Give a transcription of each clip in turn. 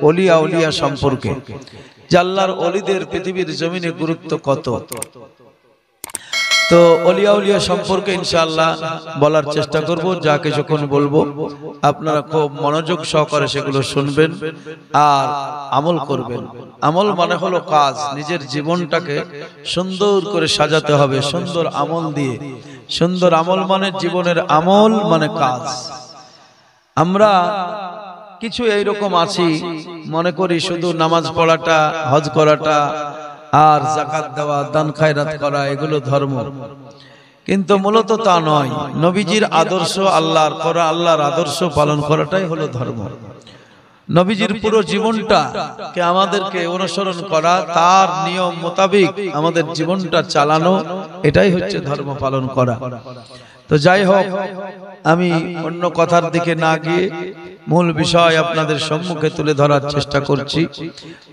ওলি আউলিয়া সম্পর্কে, যে আল্লাহর ওলিদের পৃথিবীর জমিনে গুরুত্ব কত। তো ওলি আউলিয়া সম্পর্কে ইনশাআল্লাহ বলার চেষ্টা করব। যা কিছুক্ষণ বলবো আপনারা খুব মনোযোগ সহকারে সেগুলো শুনবেন আর আমল করবেন। আমল মানে হলো কাজ, নিজের জীবনটাকে সুন্দর করে সাজাতে হবে সুন্দর আমল দিয়ে। সুন্দর আমল মানে জীবনের আমল মানে কাজ। আমরা কিছু এইরকম আছি, মনে করি শুধু নামাজ পড়াটা, হজ করাটা আর যাকাত দেওয়া, দান খায়রাত করা এগুলো ধর্ম, কিন্তু মূলত তা নয়। নবীজির আদর্শ, আল্লাহর করা, আল্লাহর আদর্শ পালন করাটাই হলো ধর্ম। নবীজির পুরো জীবনটাকে আমাদেরকে অনুসরণ করা, তার নিয়ম মোতাবেক আমাদের জীবনটা চালানো, এটাই হচ্ছে ধর্ম পালন করা। তো যাই হোক, আমি অন্য কথার দিকে না গিয়ে মূল বিষয় আপনাদের সম্মুখে তুলে ধরার চেষ্টা করছি।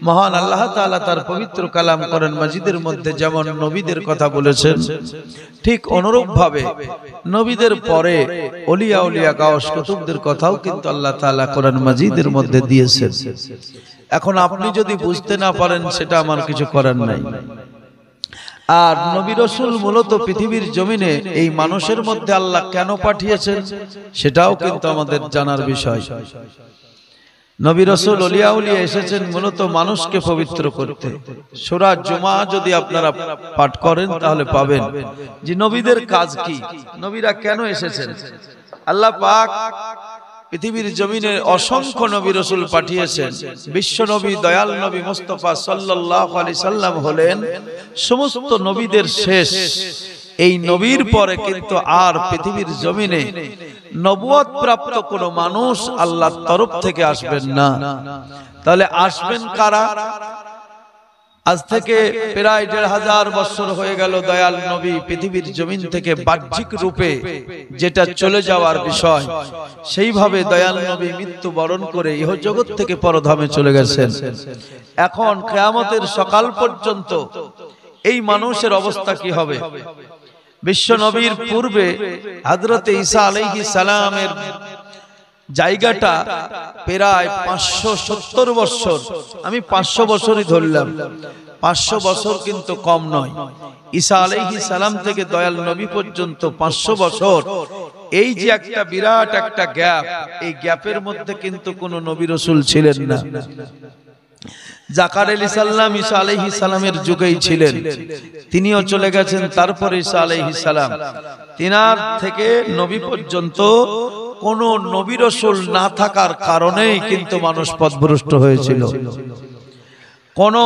মহান আল্লাহ তাআলা তার পবিত্র কালাম কোরআন মাজিদের মধ্যে যেমন নবীদের কথা বলেছেন, ঠিক অনুরূপ ভাবে নবীদের পরে ওলিয়া উলিয়া গাওস কুতুবদের কথাও কিন্তু আল্লাহ তাআলা কোরআন মাজিদের মধ্যে দিয়েছেন। এখন আপনি যদি বুঝতে না পারেন সেটা আমার কিছু করার নাই। আর নবী রাসূল মূলত পৃথিবীর জমিনে এই মানুষের মধ্যে আল্লাহ কেন পাঠিয়েছেন সেটাও কিন্তু আমাদের জানার বিষয়। নবী রাসূল ওলিয়া উলিয়া এসেছেন মূলত মানুষকে পবিত্র করতে। সূরা জুমা যদি আপনারা পাঠ করেন তাহলে পাবেন যে নবীদের কাজ কি, নবীরা কেন এসেছেন। আল্লাহ পাক পৃথিবীর জমিনে অসংখ্য নবী রাসূল পাঠিয়েছেন। বিশ্ব নবী দয়াল নবী মুস্তাফা সাল্লাল্লাহু আলাইহি সাল্লাম হলেন সমস্ত নবীদের শেষ। এই নবীর পরে কিন্তু আর পৃথিবীর জমিনে নবুয়ত প্রাপ্ত কোনো মানুষ আল্লাহর তরফ থেকে আসবেন না। তাহলে আসবেন কারা? আজ থেকে প্রায় ১৫০০ বছর হয়ে গেল দয়াল নবী পৃথিবীর জমিন থেকে বাহ্যিক রূপে যেটা চলে যাওয়ার বিষয়, সেইভাবে দয়াল নবী মৃত্যুবরণ করে ইহ জগৎ থেকে পরধামে চলে গেছেন। এখন কিয়ামতের সকাল পর্যন্ত এই মানুষের অবস্থা কি হবে? বিশ্ব নবীর পূর্বে হযরত ঈসা আলাইহিস সালামের জায়গাটা প্রায় ৫৭০ বছর, আমি ৫০০ বছরই ধরলাম, ৫০০ বছর কিন্তু কম নয়। ঈসা আলাইহিস সালাম থেকে দয়াল নবী পর্যন্ত ৫০০ বছর, এই যে একটা বিরাট একটা গ্যাপ, এই গ্যাপের মধ্যে কিন্তু কোনো নবী রাসূল ছিলেন না। জাকারিয়া আলাইহিস সালাম ঈসা আলাইহিস সালামের যুগেই ছিলেন, তিনিও চলে গেছেন। তারপরে ঈসা আলাইহিস সালাম, তিনার থেকে নবী পর্যন্ত কোন নবী রাসূল না থাকার কারণেই কিন্তু মানুষ পথভ্রষ্ট হয়েছিল। কোন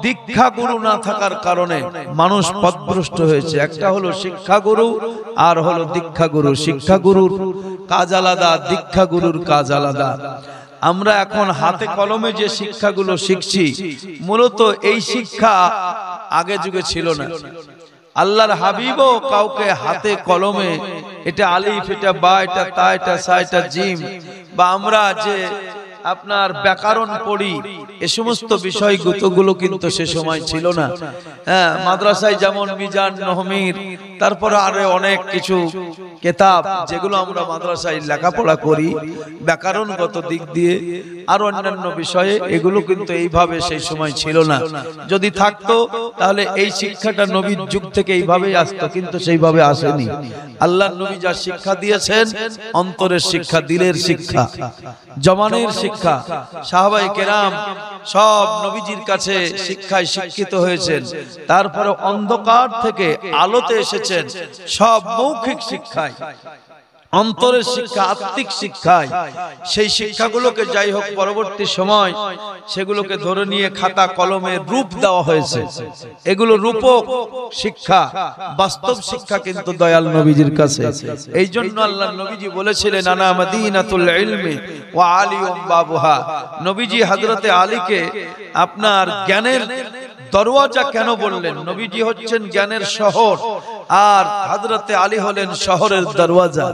দীক্ষা গুরু না থাকার কারণে মানুষ পথভ্রষ্ট হয়েছে। একটা হলো শিক্ষা গুরু আর হলো দীক্ষা গুরু। শিক্ষা গুরুর কাজ আলাদা, দীক্ষা গুরুর কাজ আলাদা। আমরা এখন হাতে কলমে যে শিক্ষাগুলো শিখছি, মূলত এই শিক্ষা আগে যুগে ছিল না। আল্লাহর হাবিবও কাউকে হাতে কলমে এটা আলিফ, এটা বা, এটা তা, এটা সা, এটা জিম, বা আমরা যে আপনার ব্যাকরণ পড়ি, এই সমস্ত বিষয়গুলো কিন্তু সে সময় ছিল না। হ্যাঁ, মাদ্রাসায় যেমন মিজান, নহমির, তারপরে আরো অনেক কিছু কিতাব যেগুলো আমরা মাদ্রাসায় লেখাপড়া করি ব্যাকরণগত দিক দিয়ে আর অন্যান্য বিষয়ে, এগুলো কিন্তু এইভাবে সেই সময় ছিল না। যদি থাকতো তাহলে এই শিক্ষাটা নবীর যুগ থেকে এইভাবেই আসতো, কিন্তু সেইভাবে আসেনি। আল্লাহর নবী যা শিক্ষা দিয়েছেন, অন্তরের শিক্ষা, দিলের শিক্ষা, জমানের শিক্ষা, সাহাবায়ে কেরাম সব নবীজির কাছে শিক্ষায় শিক্ষিত হয়েছেন। তারপরে অন্ধকার থেকে আলোতে এসেছেন, সব মৌখিক শিক্ষায়, অন্তরের শিক্ষা, আত্মিক শিক্ষায়। সেই শিক্ষাগুলোকে যাই হোক পরবর্তী সময় সেগুলোকে ধরে নিয়ে খাতা কলমে রূপ দেওয়া হয়েছে। এগুলো রূপক শিক্ষা, বাস্তব শিক্ষা কিন্তু দয়াল নবীজির কাছে। এই জন্য আল্লাহ নবীজি বলেছিলেন, আনা মাদিনাতুল ইলমি ওয়া আলিউম বাবুহা। নবীজি হযরতে আলীকে আপনার জ্ঞানের দরওয়াজা কেন বললেন? নবীজি হচ্ছেন জ্ঞানের শহর আর হযরতে আলী হলেন শহরের দরওয়াজা।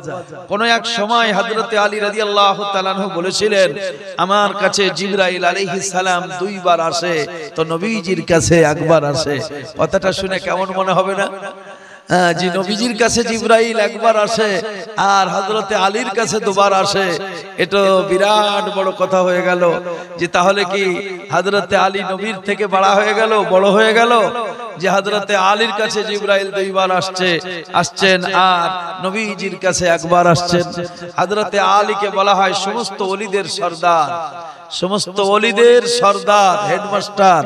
কোন এক সময় হযরতে আলী রাদিয়াল্লাহু তাআলা আনহু বলেছিলেন, আমার কাছে জিবরাইল আলাইহিস সালাম 2 বার আসে, তো নবীজির কাছে একবার আসে। কথাটা শুনে কেমন মনে হবে না? জি নবীজির কাছে জিবরাইল একবার আসে আর হযরতে আলীর কাছে দুবার আসে। এটা বিরাট বড় কথা হয়ে গেল যে তাহলে কি হযরতে আলী নবীর থেকে বড় হয়ে গেল যে হযরতে আলীর কাছে জিবরাইল দুইবার আসছেন আর নবীজির কাছে একবার আসছেন। হযরতে আলীকে বলা হয় সমস্ত ওলিদের সরদার, সমস্ত ওলিদের সরদার, হেডমাস্টার,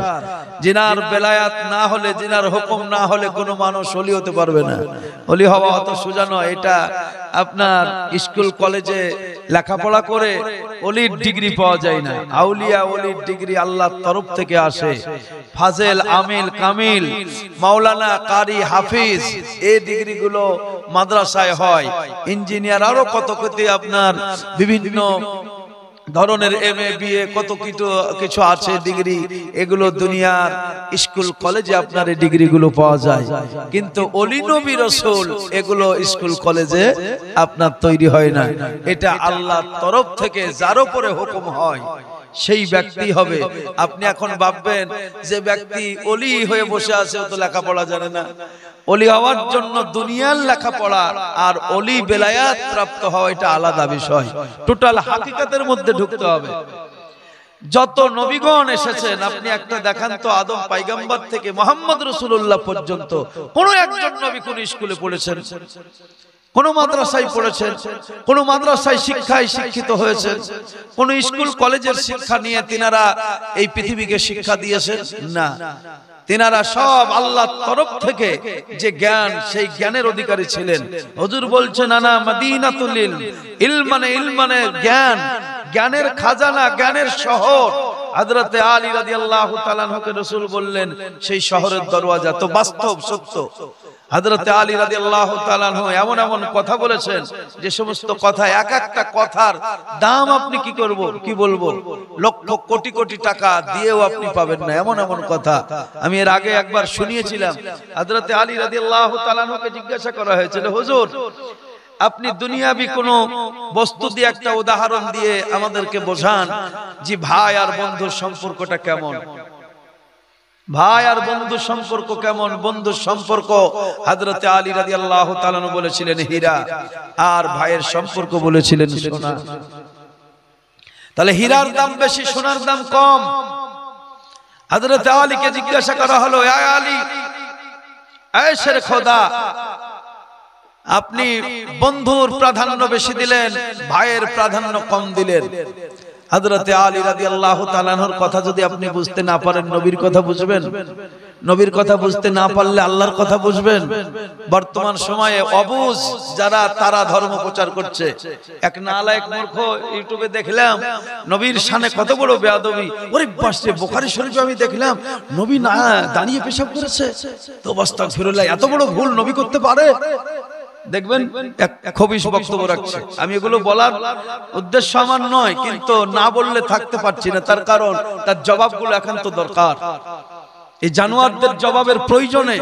জিনার বেলায়াত না হলে, জিনার হুকুম না হলে কোনো মানুষ ওলি হতে পারবে না। ওলি হওয়া অত সোজা নয়। এটা আপনার স্কুল কলেজে লেখাপড়া করে ওলির ডিগ্রি পাওয়া যায় না। আউলিয়া ওলির ডিগ্রি আল্লাহর তরফ থেকে আসে। ফাজেল, আমিল, কামিল, মাওলানা, কারি, হাফিজ এই ডিগ্রিগুলো মাদ্রাসায় হয়। ইঞ্জিনিয়ার আরো কত কত আপনার বিভিন্ন ধরনের MA BA কত কিছু আছে ডিগ্রি, এগুলো দুনিয়ার স্কুল কলেজে আপনার এই ডিগ্রিগুলো পাওয়া যায়। কিন্তু ওলি নবী রাসূল এগুলো স্কুল কলেজে আপনার তৈরি হয় না। এটা আল্লাহর তরফ থেকে যার উপরে হুকুম হয় সেই ব্যক্তি হবে। আপনি এখন ভাববেন যে ব্যক্তি ওলি হয়ে বসে আছে ও তো লেখাপড়া জানে না। ওলি হওয়ার জন্য দুনিয়ার লেখাপড়া আর ওলি বেলায়াত প্রাপ্ত হওয়া এটা আলাদা বিষয়। টোটাল হাকিকতের মধ্যে ঢুকতে হবে। যত নবীগণ এসেছেন আপনি একটা দেখান তো, আদম পয়গম্বর থেকে মুহাম্মদ রাসূলুল্লাহ পর্যন্ত কোন একজন নবী কোন স্কুলে পড়েছেন? কোন মাদ্রাসায় পড়েছেন? কোন মাদ্রাসায় শিক্ষায় শিক্ষিত হয়েছেন? কোন স্কুল কলেজের শিক্ষা নিয়ে তিনারা এই পৃথিবীকে শিক্ষা দিয়েছেন? না, তিনারা সব আল্লাহর তরফ থেকে যে জ্ঞান, সেই জ্ঞানের অধিকারী ছিলেন। হুজুর বলছেন আনা মদিনাতুল ইলম, ইলমানে জ্ঞান, জ্ঞানের খাজানা, জ্ঞানের শহর। হযরতে আলী রাদিয়াল্লাহু তাআলা আনহুকে রাসূল বললেন সেই শহরের দরওয়াজা। তো বাস্তব সত্য হযরতে আলী রাদিয়াল্লাহু তাআলা আনহু এমন এমন কথা বলেছেন যে সমস্ত কথা, এক একটা কথার দাম আপনি কি বলবো, লক্ষ কোটি কোটি টাকা দিয়েও আপনি পাবেন না, এমন এমন কথা। আমি এর আগে একবার শুনিয়েছিলাম। হযরতে আলী রাদিয়াল্লাহু তাআলা আনহুকে জিজ্ঞাসা করা হয়েছিল, হুজুর আপনি দুনিয়াবি কোন বস্তু দিয়ে একটা উদাহরণ দিয়ে আমাদেরকে বোঝান যে ভাই আর বন্ধুর সম্পর্কটা কেমন। ভাই আর বন্ধুর সম্পর্ক কেমন? বন্ধুর সম্পর্ক হযরতে আলী রাদিয়াল্লাহু তাআলা আনহু বলেছিলেন হীরা, আর ভাইয়ের সম্পর্ক বলেছিলেন সোনা। তাহলে হীরার দাম বেশি, সোনার দাম কম। হযরতে আলীকে জিজ্ঞাসা করা হলো, এ আলী, এ শের খোদা, আপনি বন্ধুর প্রাধান্য বেশি দিলেন, ভাইয়ের প্রাধান্য কম দিলেন। হযরতে আলী রাদিয়াল্লাহু তাআলা আনহুর কথা যদি আপনি বুঝতে না পারেন, নবীর কথা বুঝবেন? নবীর কথা বুঝতে না পারলে আল্লাহর কথা বুঝবেন? বর্তমান সময়ে অবুঝ যারা, তারা ধর্ম প্রচার করছে। এক নালায়েক মূর্খ ইউটিউবে দেখলাম নবীর শানে কত বড় বেয়াদবি। ওরে বাসে বুখারী শরীফে আমি দেখলাম নবী না দাঁড়িয়ে পেশাব করেছে। তো আস্তাগফিরুল্লাহ, এত বড় ভুল নবী করতে পারে? দেখবেন এক খবিশ বক্তব্য রাখছে। আমি এগুলো বলার উদ্দেশ্য আমার নয়, কিন্তু না বললে থাকতে পারছি না। তার কারণ তার জবাবগুলো একান্ত দরকার। এই জানোয়ারদের জবাবের প্রয়োজনে,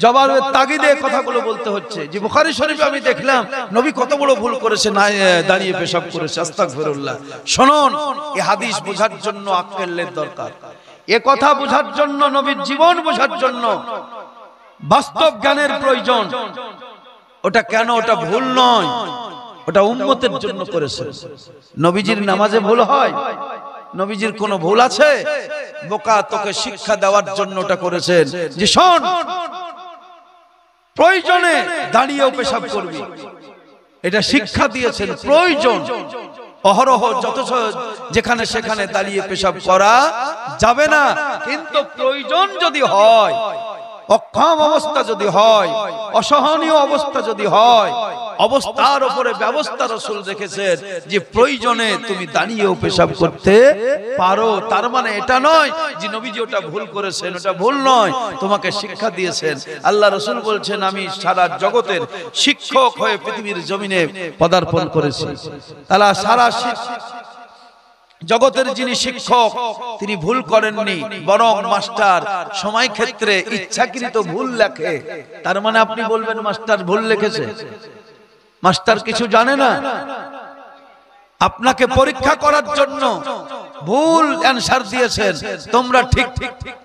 জবাবের তাগিদে কথাগুলো বলতে হচ্ছে। যে বুখারী শরীফে আমি দেখলাম নবী কত বড় ভুল করেছে, না দাঁড়িয়ে পেশাব করেছে। আস্তাগফিরুল্লাহ। শুনুন, এই হাদিস বোঝার জন্য আকলের দরকার। এ কথা বোঝার জন্য, নবীর জীবন বোঝার জন্য বাস্তব জ্ঞানের প্রয়োজন। ওটা কেন? ওটা ভুল নয়, ওটা উম্মতের জন্য করেছে। নবীজির নামাজে ভুল হয়? নবীজির কোনো ভুল আছে? বোকা, তোকে শিক্ষা দেওয়ার জন্য ওটা করেছেন যে শোন, প্রয়োজনে দাঁড়িয়েও পেশাব করবি, এটা শিক্ষা দিয়েছেন। প্রয়োজন অহরহ যত যেখানে সেখানে দাঁড়িয়ে পেশাব করা যাবে না। কিন্তু প্রয়োজন যদি হয়, অক্ষম অবস্থা যদি হয়, অসহনীয় অবস্থা যদি হয়, অবস্থার উপরে ব্যবস্থা রাসূল রেখেছেন যে প্রয়োজনে তুমি দাঁড়িয়েও পেশাব করতে পারো। তার মানে এটা নয় যে নবীজি ওটা ভুল করেছেন, ওটা ভুল নয়, তোমাকে শিক্ষা দিয়েছেন। আল্লাহ রাসূল বলছেন আমি সারা জগতের শিক্ষক হয়ে পৃথিবীর জমিনে পদার্পণ করেছি। তাহলে সারা জগতের যিনি শিক্ষক, তিনি ভুল করেননি, বরং মাস্টার সময় ক্ষেত্রে ইচ্ছাকৃত ভুল লেখে। তার মানে আপনি বলবেন মাস্টার ভুল লিখেছে? মাস্টার কিছু জানে না? আপনাকে পরীক্ষা করার জন্য ভুল অ্যানসার দিয়েছেন, তোমরা ঠিক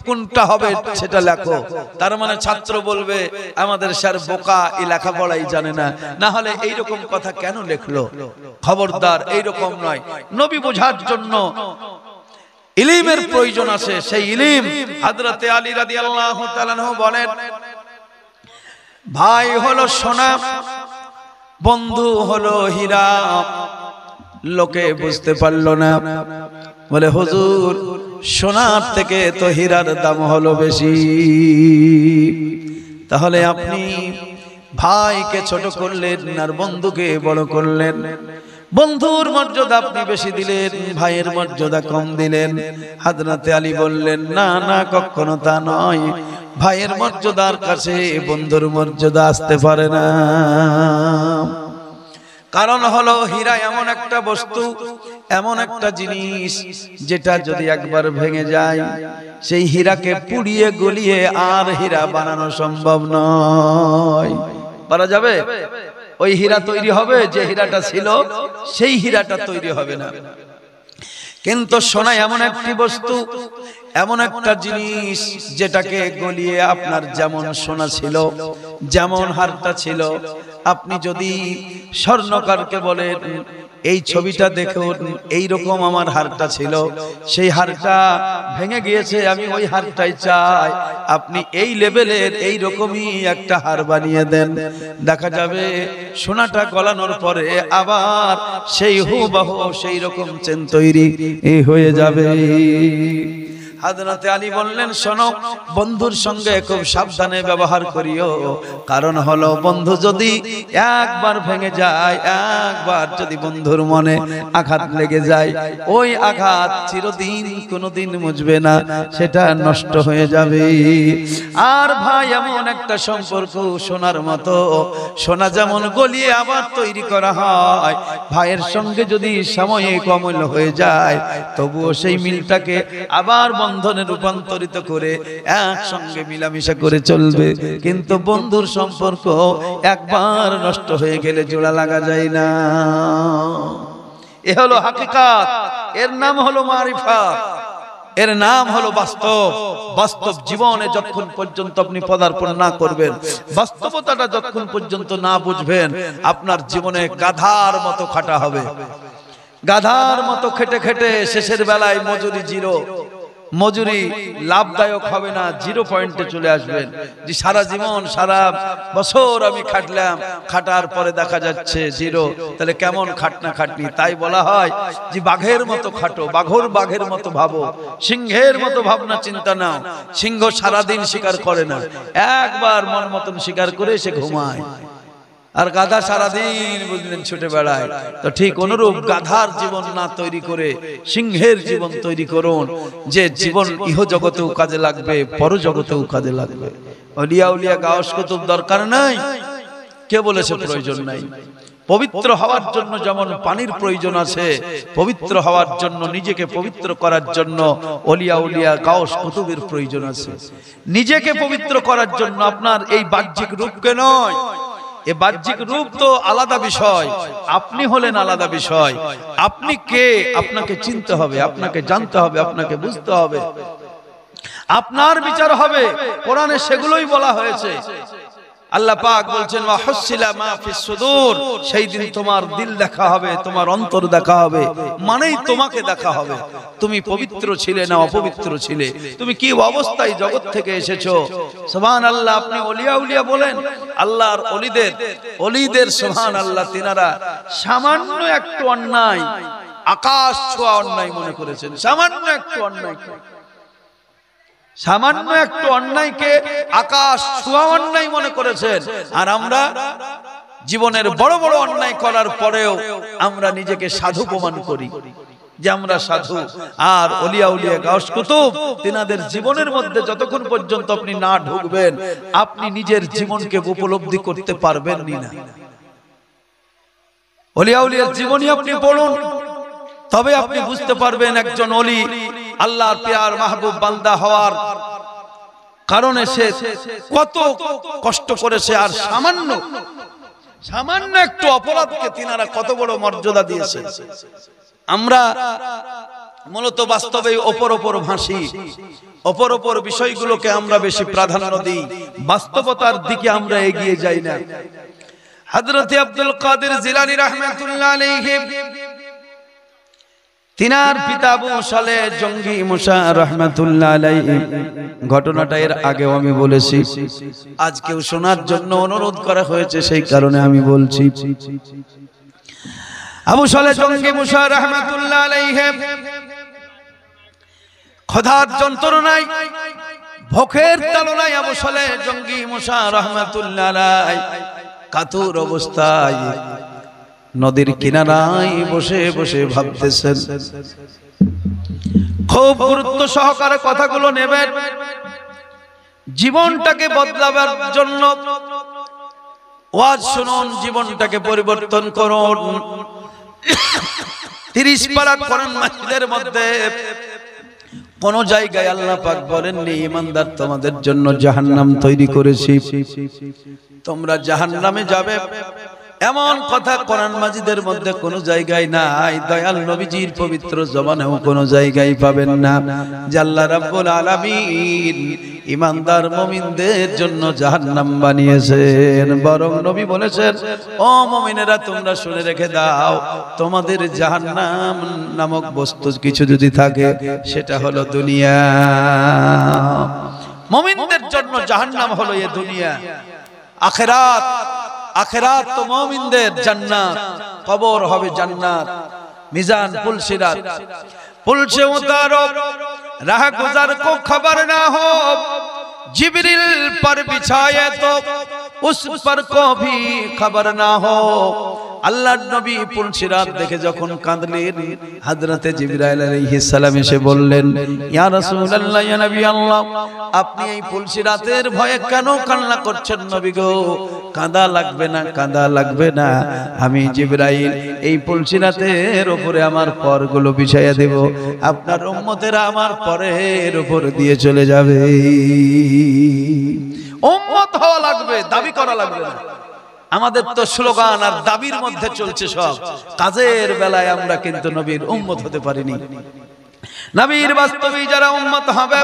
কোনটা হবে সেটা লেখো। তার মানে ছাত্র বলবে আমাদের স্যার বোকা, এই লেখাপড়াই জানে না, না হলে এইরকম কথা কেন লিখলো? খবরদার, এইরকম নয়। নবী বোঝার জন্য ইলমের প্রয়োজন আছে, সেই ইলম হযরতে আলী রাদিয়াল্লাহু তাআলা আনহু বলেন, ভাই হলো সোনা, বন্ধু হলো হীরা। লোকে বুঝতে পারলো না, বলে হুজুর সোনার থেকে তো হীরার দাম হলো বেশি। তাহলে আপনি ভাইকে ছোট করলেন আর বন্ধুকে বড় করলেন। বন্ধুর মর্যাদা আপনি বেশি দিলেন, ভাইয়ের মর্যাদা কম দিলেন। হযরতে আলী বললেন, না না, কখনো তা নয়। ভাইয়ের মর্যাদার কাছে বন্ধুর মর্যাদা আসতে পারে না। কারণ হলো হীরা এমন একটা বস্তু, এমন একটা জিনিস, যেটা যদি একবার ভেঙে যায়, সেই হীরাকে পুড়িয়ে গলিয়ে আর হীরা বানানো সম্ভব নয়। পারা যাবে? ওই হীরা তৈরি হবে, যে হীরাটা ছিল সেই হীরাটা তৈরি হবে না। কিন্তু সোনা এমন একটি বস্তু, এমন একটা জিনিস, যেটাকে গলিয়ে আপনার যেমন সোনা ছিল, যেমন হারটা ছিল, আপনি যদি স্বর্ণকারকে বলেন এই ছবিটা দেখুন, এইরকম আমার হারটা ছিল, সেই হারটা ভেঙে গিয়েছে, আমি ওই হারটাই চাই, আপনি এই লেভেলের এই রকমই একটা হার বানিয়ে দেন। দেখা যাবে সোনাটা গলানোর পরে আবার সেই হুবহু সেই রকম চেন তৈরি হয়ে যাবে। হযরতে আলী বললেন, শোনো, বন্ধুর সঙ্গে খুব সাবধানে ব্যবহার করিও। কারণ হলো বন্ধু যদি একবার ভেঙে যায়, একবার যদি বন্ধুর মনে আঘাত লেগে যায়, ওই আঘাত চিরদিন কোনোদিন মুছবে না, সেটা নষ্ট হয়ে যাবে। আর ভাই এমন একটা সম্পর্ক, সোনার মতো, সোনা যেমন গলিয়ে আবার তৈরি করা হয়, ভাইয়ের সঙ্গে যদি সাময়িক অমূল্য হয়ে যায়, তবুও সেই মিলটাকে আবার বন্ধনে রূপান্তরিত করে একসঙ্গে মিলামিশা করে চলবে। কিন্তু বন্ধুর সম্পর্ক একবার নষ্ট হয়ে গেলে জোড়া লাগা যায় না। এ হলো হাকিকাত, এর নাম হলো মারিফাত, এর নাম হলো বাস্তব। বাস্তব জীবনে যতক্ষণ পর্যন্ত আপনি পদার্পণ না করবেন, বাস্তবতাটা যতক্ষণ পর্যন্ত না বুঝবেন, আপনার জীবনে গাধার মতো খাটা হবে। গাধার মতো খেটে খেটে শেষের বেলায় মজুরি জিরো, মজুরি লাভদায়ক হবে না, 0 পয়েন্টে চলে আসবেন। যে সারা জীবন সারা বছর আমি খাটলাম, খাটার পরে দেখা যাচ্ছে 0, তাহলে কেমন খাটনা খাটনি। তাই বলা হয় যে বাঘের মতো খাটো, বাঘের মতো ভাবো, সিংহের মতো ভাবনা চিন্তা নাও। সিংহ সারাদিন শিকার করে না, একবার মন মতন শিকার করে সে ঘুমায়। আর গাধা সারাদিন বুঝলেন ছুটে বেড়ায়। তো ঠিক অনুরূপ গাধার জীবন না তৈরি করে সিংহের জীবন তৈরি করুন, যে জীবন ইহ জগতেও কাজে লাগবে, পরজগতেও কাজে লাগবে। ওলিয়া উলিয়া গাওস কুতুব দরকার নাই, কে বলেছে প্রয়োজন নাই? পবিত্র হওয়ার জন্য যেমন পানির প্রয়োজন আছে, পবিত্র হওয়ার জন্য, নিজেকে পবিত্র করার জন্য ওলিয়া উলিয়া গাওস কুতুবের প্রয়োজন আছে। নিজেকে পবিত্র করার জন্য আপনার এই বাহ্যিক রূপকে নয়, এ বাহ্যিক রূপ তো আলাদা বিষয়, আপনি হলেন আলাদা বিষয়। আপনি কে, আপনাকে চিনতে হবে, আপনাকে জানতে হবে, আপনাকে বুঝতে হবে, আপনার বিচার হবে। কোরআনে সেগুলোই বলা হয়েছে। আল্লাহ পাক বলছেন ওয়া হুসিলা মা ফিস সুদূর, সেই দিন তোমার দিল দেখা হবে, তোমার অন্তর দেখা হবে, মানেই তোমাকে দেখা হবে। তুমি পবিত্র ছিলে না অপবিত্র ছিলে, তুমি কি অবস্থায় জগৎ থেকে এসেছো। সুবহানাল্লাহ। আপনি ওলিয়া উলিয়া বলেন, আল্লাহর ওলিদের সুবহানাল্লাহ, তিনারা সামান্য একটু অন্যায়, আকাশ ছোঁয়া অন্যায় মনে করেছেন। সামান্য একটু অন্যায়, সামান্য একটু অন্যায়কে আকাশ ছোঁয়া অন্যায় মনে করেছেন। আর আমরা জীবনের বড় বড় অন্যায় করার পরেও আমরা নিজেকে সাধু প্রমাণ করি যে আমরা সাধু। আর ওলিয়া উলিয়া গাওস কুতুব, তিনাদের জীবনের মধ্যে যতক্ষণ পর্যন্ত আপনি না ঢুকবেন, আপনি নিজের জীবনকে উপলব্ধি করতে পারবেন না। ওলিয়া উলিয়ার জীবনী আপনি পড়ুন, তবে আপনি বুঝতে পারবেন একজন ওলি আল্লাহর প্রিয় মাহবুব বান্দা হওয়ার কারণে সে কত কষ্ট করেছে, আর সামান্য একটু অপরাধকে তিনারা কত বড় মর্যাদা দিয়েছে। আমরা মূলত বাস্তবে অপর ভাসি, অপর বিষয়গুলোকে আমরা বেশি প্রাধান্য দিই, বাস্তবতার দিকে আমরা এগিয়ে যাই না। হযরত আব্দুল কাদের জিলানী রাহমাতুল্লাহ আলাইহি, তিনার পিতা আবু সালেহ জঙ্গি মুসা রাহমাতুল্লাহ আলাইহি, ঘটনাটা এর আগেও আমি বলেছি, আজকেও শোনার জন্য অনুরোধ করা হয়েছে, সেই কারণে আমি বলছি। আবু সালেহ জঙ্গি মুসা রাহমাতুল্লাহ আলাইহি খোদার যন্ত্রণায়, ভোকের তাড়নায় আবু সালেহ জঙ্গি মুসা রাহমাতুল্লাহ আলাইহি কাতর অবস্থায় নদীর কিনারায় বসে বসে ভাবতেছেন। খুব গুরুত্ব সহকারে কথাগুলো নেবেন, জীবনটাকে বদলাবার জন্য ওয়াজ শুনুন, জীবনটাকে পরিবর্তন করুন। 30 পারা কোরআন মাজিদের মধ্যে কোন জায়গায় আল্লাহ পাক বলেননি ঈমানদার তোমাদের জন্য জাহান্নাম তৈরি করেছি, তোমরা জাহান্নামে যাবে, এমন কথা কোরআন মাজিদের মধ্যে কোন জায়গায় নাই। দয়াল নবীজির পবিত্র জবানেও কোন জায়গায় পাবেন না যে আল্লাহ রাব্বুল আলামিন ঈমানদার মুমিনদের জন্য জাহান্নাম বানিয়েছেন। বরং নবী বলেছেন, ও মুমিনেরা তোমরা শুনে রেখে দাও, তোমাদের জাহান্নাম নামক বস্তু কিছু যদি থাকে সেটা হলো দুনিয়া। মুমিনদের জন্য জাহান্নাম হলো এই দুনিয়া। আখিরাত, আখিরাত তো মুমিনদের জান্নাত, কবর হবে জান্নাত। মিজান পুলসিরাত, पुल से उतारो, राह गुजर को खबर ना हो, जिब्रील पर बिछाए तो उस पर को भी खबर ना हो। আল্লাহর নবী পুলসিরাত দেখে যখন কাঁদলেন, হযরতে জিবরাইল আলাইহিস সালাম এসে বললেন, ইয়া রাসূলুল্লাহ, ইয়া নবী আল্লাহ, আপনি এই পুলসিরাতের ভয়ে কেন কান্না করছেন নবী গো? কাঁদা লাগবে না, কাঁদা লাগবে না, আমি জিবরাইল এই পুলসিরাতের উপরে আমার পরগুলো বিছাইয়া দেব, আপনার উম্মতেরা আমার পরের উপর দিয়ে চলে যাবে। উম্মত হওয়া লাগবে, দাবি করা লাগবে না। আমাদের তো স্লোগান আর দাবির মধ্যে চলছে সব, কাজের বেলায় আমরা কিন্তু নবীর উম্মত হতে পারিনি। নবীর বাস্তবে যারা উম্মত হবে,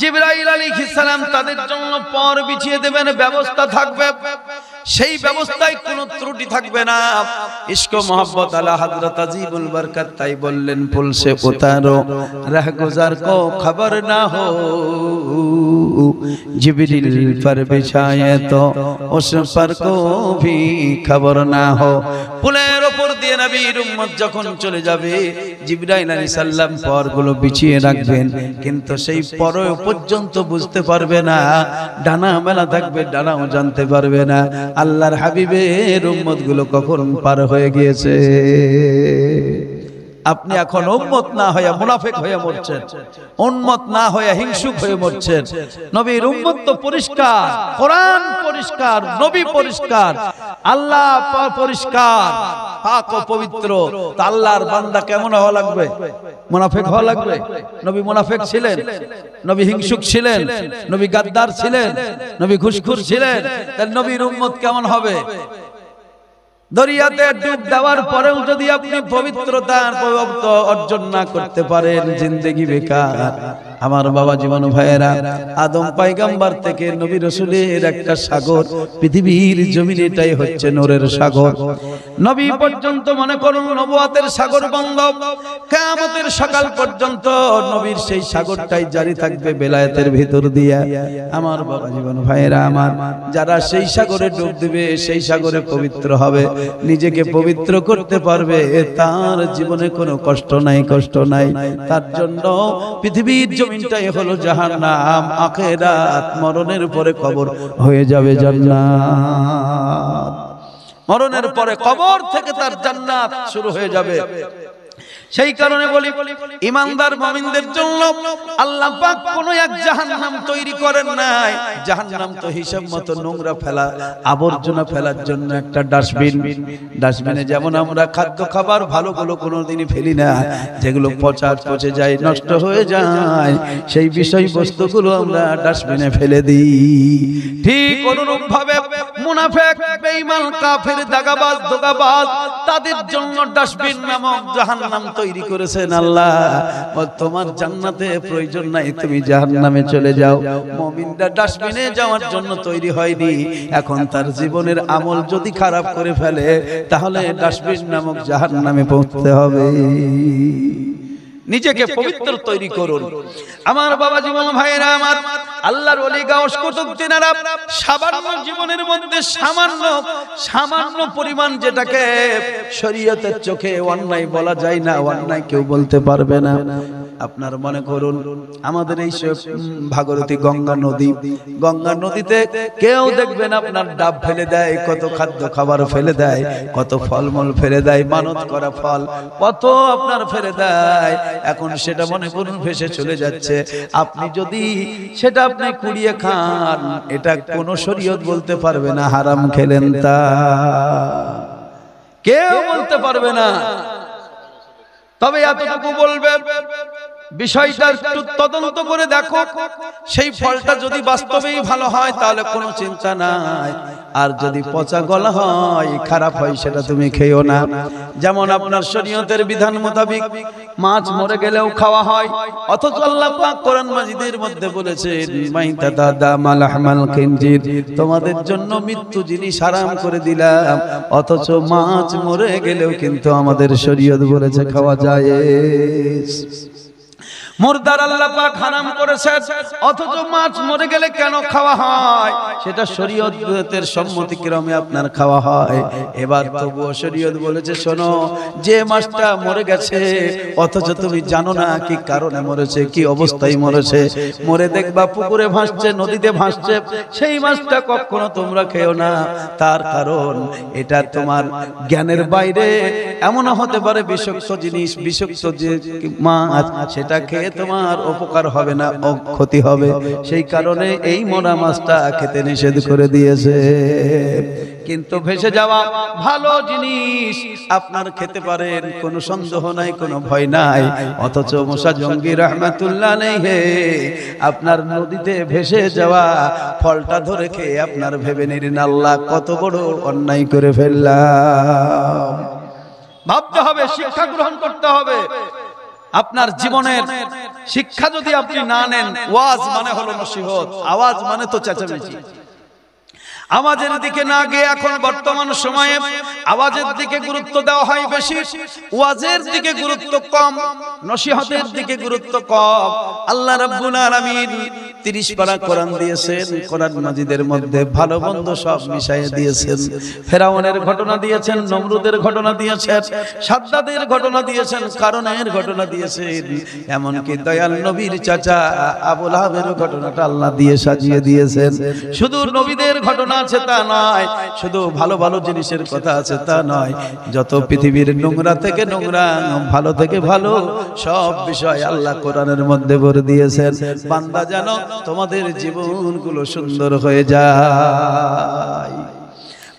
জিবরাইল আলাইহিস সালাম তাদের জন্য পর বিছিয়ে দেবেন, ব্যবস্থা থাকবে, সেই ব্যবস্থায় কোনো ত্রুটি থাকবে না। ইশক মোহব্বত আলা হযরত আজিবুল বরকত তাই বললেন, পুল সে উতারো, রাহ গুজার কো খবর না হো, জিবরিল पर बिछाए तो उस पर को भी खबर ना हो। পুলের উপর দিয়ে নবীর উম্মত যখন চলে যাবে, জিবরাইল আলাইহিস সালাম পরগুলো বিছিয়ে রাখবেন, কিন্তু সেই পর পর্যন্ত বুঝতে পারবে না, ডানা মেলা থাকবে, ডানাও জানতে পারবে না আল্লাহর হাবিবের উম্মত গুলো কখন পার হয়ে গিয়েছে। আপনি এখন উম্মত না হয়ে মুনাফিক হয়ে মরছেন, উম্মত না হয়ে হিংসুক হয়ে মরছেন। নবীর উম্মত তো পরিষ্কার, কোরআন পরিষ্কার, নবী পরিষ্কার, আল্লাহ পরিষ্কার, পাক ও পবিত্র। তো আল্লাহর বান্দা কেমন হওয়া লাগবে? মুনাফিক হওয়া লাগবে? নবী মুনাফিক ছিলেন, নবী হিংসুক ছিলেন, নবী গাদ্দার ছিলেন, নবী ঘুষখোর ছিলেন, তাহলে নবীর উম্মত কেমন হবে? দরিয়াতে ডুব দেওয়ার পরেও যদি আপনি পবিত্রতার অর্জন না করতে পারেন, জিন্দেগি বেকার। আমার বাবা জীবন ভাইয়েরা, আদম পয়গম্বর থেকে নবী রাসূলের একটা সাগর, পৃথিবীর জমিনে এটাই হচ্ছে নূরের সাগর। নবী পর্যন্ত মনে করুন নবুয়তের সাগর বন্ধ, কিয়ামতের সকাল পর্যন্ত নবীর সেই সাগরটাই জারি থাকবে বেলায়েতের ভিতর দিয়া। আমার বাবা জীবন ভাইয়েরা আমার, যারা সেই সাগরে ডুব দিবে, সেই সাগরে পবিত্র হবে, নিজেকে পবিত্র করতে পারবে, তার জীবনে কোনো কষ্ট নাই, কষ্ট নাই। তার জন্য পৃথিবীর জমিনটাই হলো জাহান্নাম, আখিরাত মরণের পরে কবর হয়ে যাবে জান্নাত। মরণের পরে কবর থেকে তার জান্নাত শুরু হয়ে যাবে। সেই কারণে বলি, ঈমানদার মুমিনদের জন্য আল্লাহ পাক কোন এক জাহান্নাম তৈরি করেন নাই। জাহান্নাম তো হিসাব মতো নোংরা ফেলা, আবর্জনা ফেলার জন্য একটা ডাস্টবিন। ডাস্টবিনে যেমন আমরা খাদ্য খাবার ভালোগুলো কোনোদিনই ফেলি না, যেগুলো পচে যায়, নষ্ট হয়ে যায়, সেই বিষয়বস্তুগুলো আমরা ডাস্টবিনে ফেলে দিই। ঠিক অনুরূপ ভাবে মুনাফিক, বেঈমান, কাফের, দাগাবাজ, ধোঁকাবাজ, তাদের জন্য ডাস্টবিন নামক জাহান্নাম তৈরি করেছেন আল্লাহ, তোমার জান্নাতে প্রয়োজন নাই, তুমি জাহান্নামে চলে যাও। মুমিনরা ডাস্টবিনে যাওয়ার জন্য তৈরি হয়নি, এখন তার জীবনের আমল যদি খারাপ করে ফেলে তাহলে ডাস্টবিন নামক জাহান্নামে পৌঁছতে হবে। নিজেকে পবিত্র তৈরি করুন। আমার বাবা জীবন ভাইরা, আমার আল্লাহর ওলি গাউস কুতুব তিনারা সামান্য জীবনের মধ্যে সামান্য পরিমাণ, যেটাকে শরীয়তের চোখে অন্যায় বলা যায় না, অন্যায় কেউ বলতে পারবে না। আপনার মনে করুন আমাদের এই ভাগীরথী গঙ্গা নদীতে কেউ দেখবেন আপনার ডাব ফেলে দেয়, কত খাদ্য খাবার ফেলে দেয়, কত ফলমূল ফেলে দেয়, মানত করা ফল কত আপনার ফেলে দেয়। এখন সেটা মনে করুন ভেসে চলে যাচ্ছে, আপনি যদি সেটা আপনি কুড়িয়ে খান, এটা কোন শরীয়ত বলতে পারবে না হারাম খেলেন, তা কেউ বলতে পারবে না। তবে এতটুকু বলবে, বিষয়টা একটু তদন্ত করে দেখো, সেই ফলটা যদি বাস্তবেই ভালো হয় তাহলে কোনো চিন্তা নাই, আর যদি পচা গলা হয়, খারাপ হয়, সেটা তুমি খেও না। যেমন আপনার শরীয়তের বিধান মোতাবেক মাছ মরে গেলেও খাওয়া হয়, অথচ আল্লাহ পাক কোরআন মাজিদের মধ্যে বলেছেন মাইতাতা দামাল হামাল খিনজির, তোমাদের জন্য মৃত্যু জিনিস হারাম করে দিলাম, অথচ মাছ মরে গেলেও কিন্তু আমাদের শরীয়ত বলেছে খাওয়া যায়। মুরদার আল্লাহ পাক হারাম করেছেন, অথচ মাছ মরে গেলে কেন খাওয়া হয়? সেটা শরীয়তের সম্মতিক্রমে আপনার খাওয়া হয়। এবার তবুও শরীয়ত বলেছে, শোনো, যে মাছটা মরে গেছে অথচ তুমি জানো না কি কারণে মরেছে, কি অবস্থায় মরেছে, মরে দেখবা পুকুরে ভাসছে, নদীতে ভাসছে, সেই মাছটা কখনো তোমরা খেও না। তার কারণ এটা তোমার জ্ঞানের বাইরে, এমন হতে পারে বিষাক্ত জিনিস, বিষাক্ত যে মাছ, সেটা খেয়ে তোমার উপকার হবে না, ক্ষতি হবে। সেই কারণে এই মরা মাছটা খেতে নিষেধ করে দিয়েছে। কিন্তু ভেসে যাওয়া ভালো জিনিস আপনার খেতে পারেন, কোনো সন্দেহ নাই, কোনো ভয় নাই। অথচ মুসা জঙ্গি রহমাতুল্লাহ আলাইহি আপনার নদীতে ভেসে যাওয়া ফলটা ধরে খেয়ে আপনার ভেবে নিলেন আল্লাহ কত বড় অন্যায় করে ফেললাম। ভাবতে হবে, শিক্ষা গ্রহণ করতে হবে। আপনার জীবনের শিক্ষা যদি আপনি না নেন, ওয়াজ মানে হলো নসিহত, আওয়াজ মানে তো চেঁচামেচি। আওয়াজের দিকে না গিয়ে এখন বর্তমান সময়ে আওয়াজের দিকে গুরুত্ব দেওয়া হয় বেশি, ওয়াজের দিকে গুরুত্ব কম, নসিহতের দিকে গুরুত্ব কম। আল্লাহ রাব্বুল আলামিন 30 পারা কোরআন দিয়েছেন, কোরআন মাজিদের মধ্যে ভালো মন্দ সব মিশিয়ে দিয়েছেন। ফেরাউনের ঘটনা দিয়েছেন, নমরুদের ঘটনা দিয়েছেন, সাদ্দাদের ঘটনা দিয়েছেন, কারণের ঘটনা দিয়েছেন, এমনকি দয়াল নবীর চাচা আবু লাহাবের ঘটনাটা আল্লাহ দিয়ে সাজিয়ে দিয়েছেন। শুধু নবীদের ঘটনা আছে তা নয়, শুধু ভালো ভালো জিনিসের কথা আছে তা নয়, যত পৃথিবীর নোংরা থেকে নোংরা, ভালো থেকে ভালো সব বিষয় আল্লাহ কোরআনের মধ্যে ভরে দিয়েছেন। বান্দা জানো তোমাদের জীবনগুলো সুন্দর হয়ে যায়।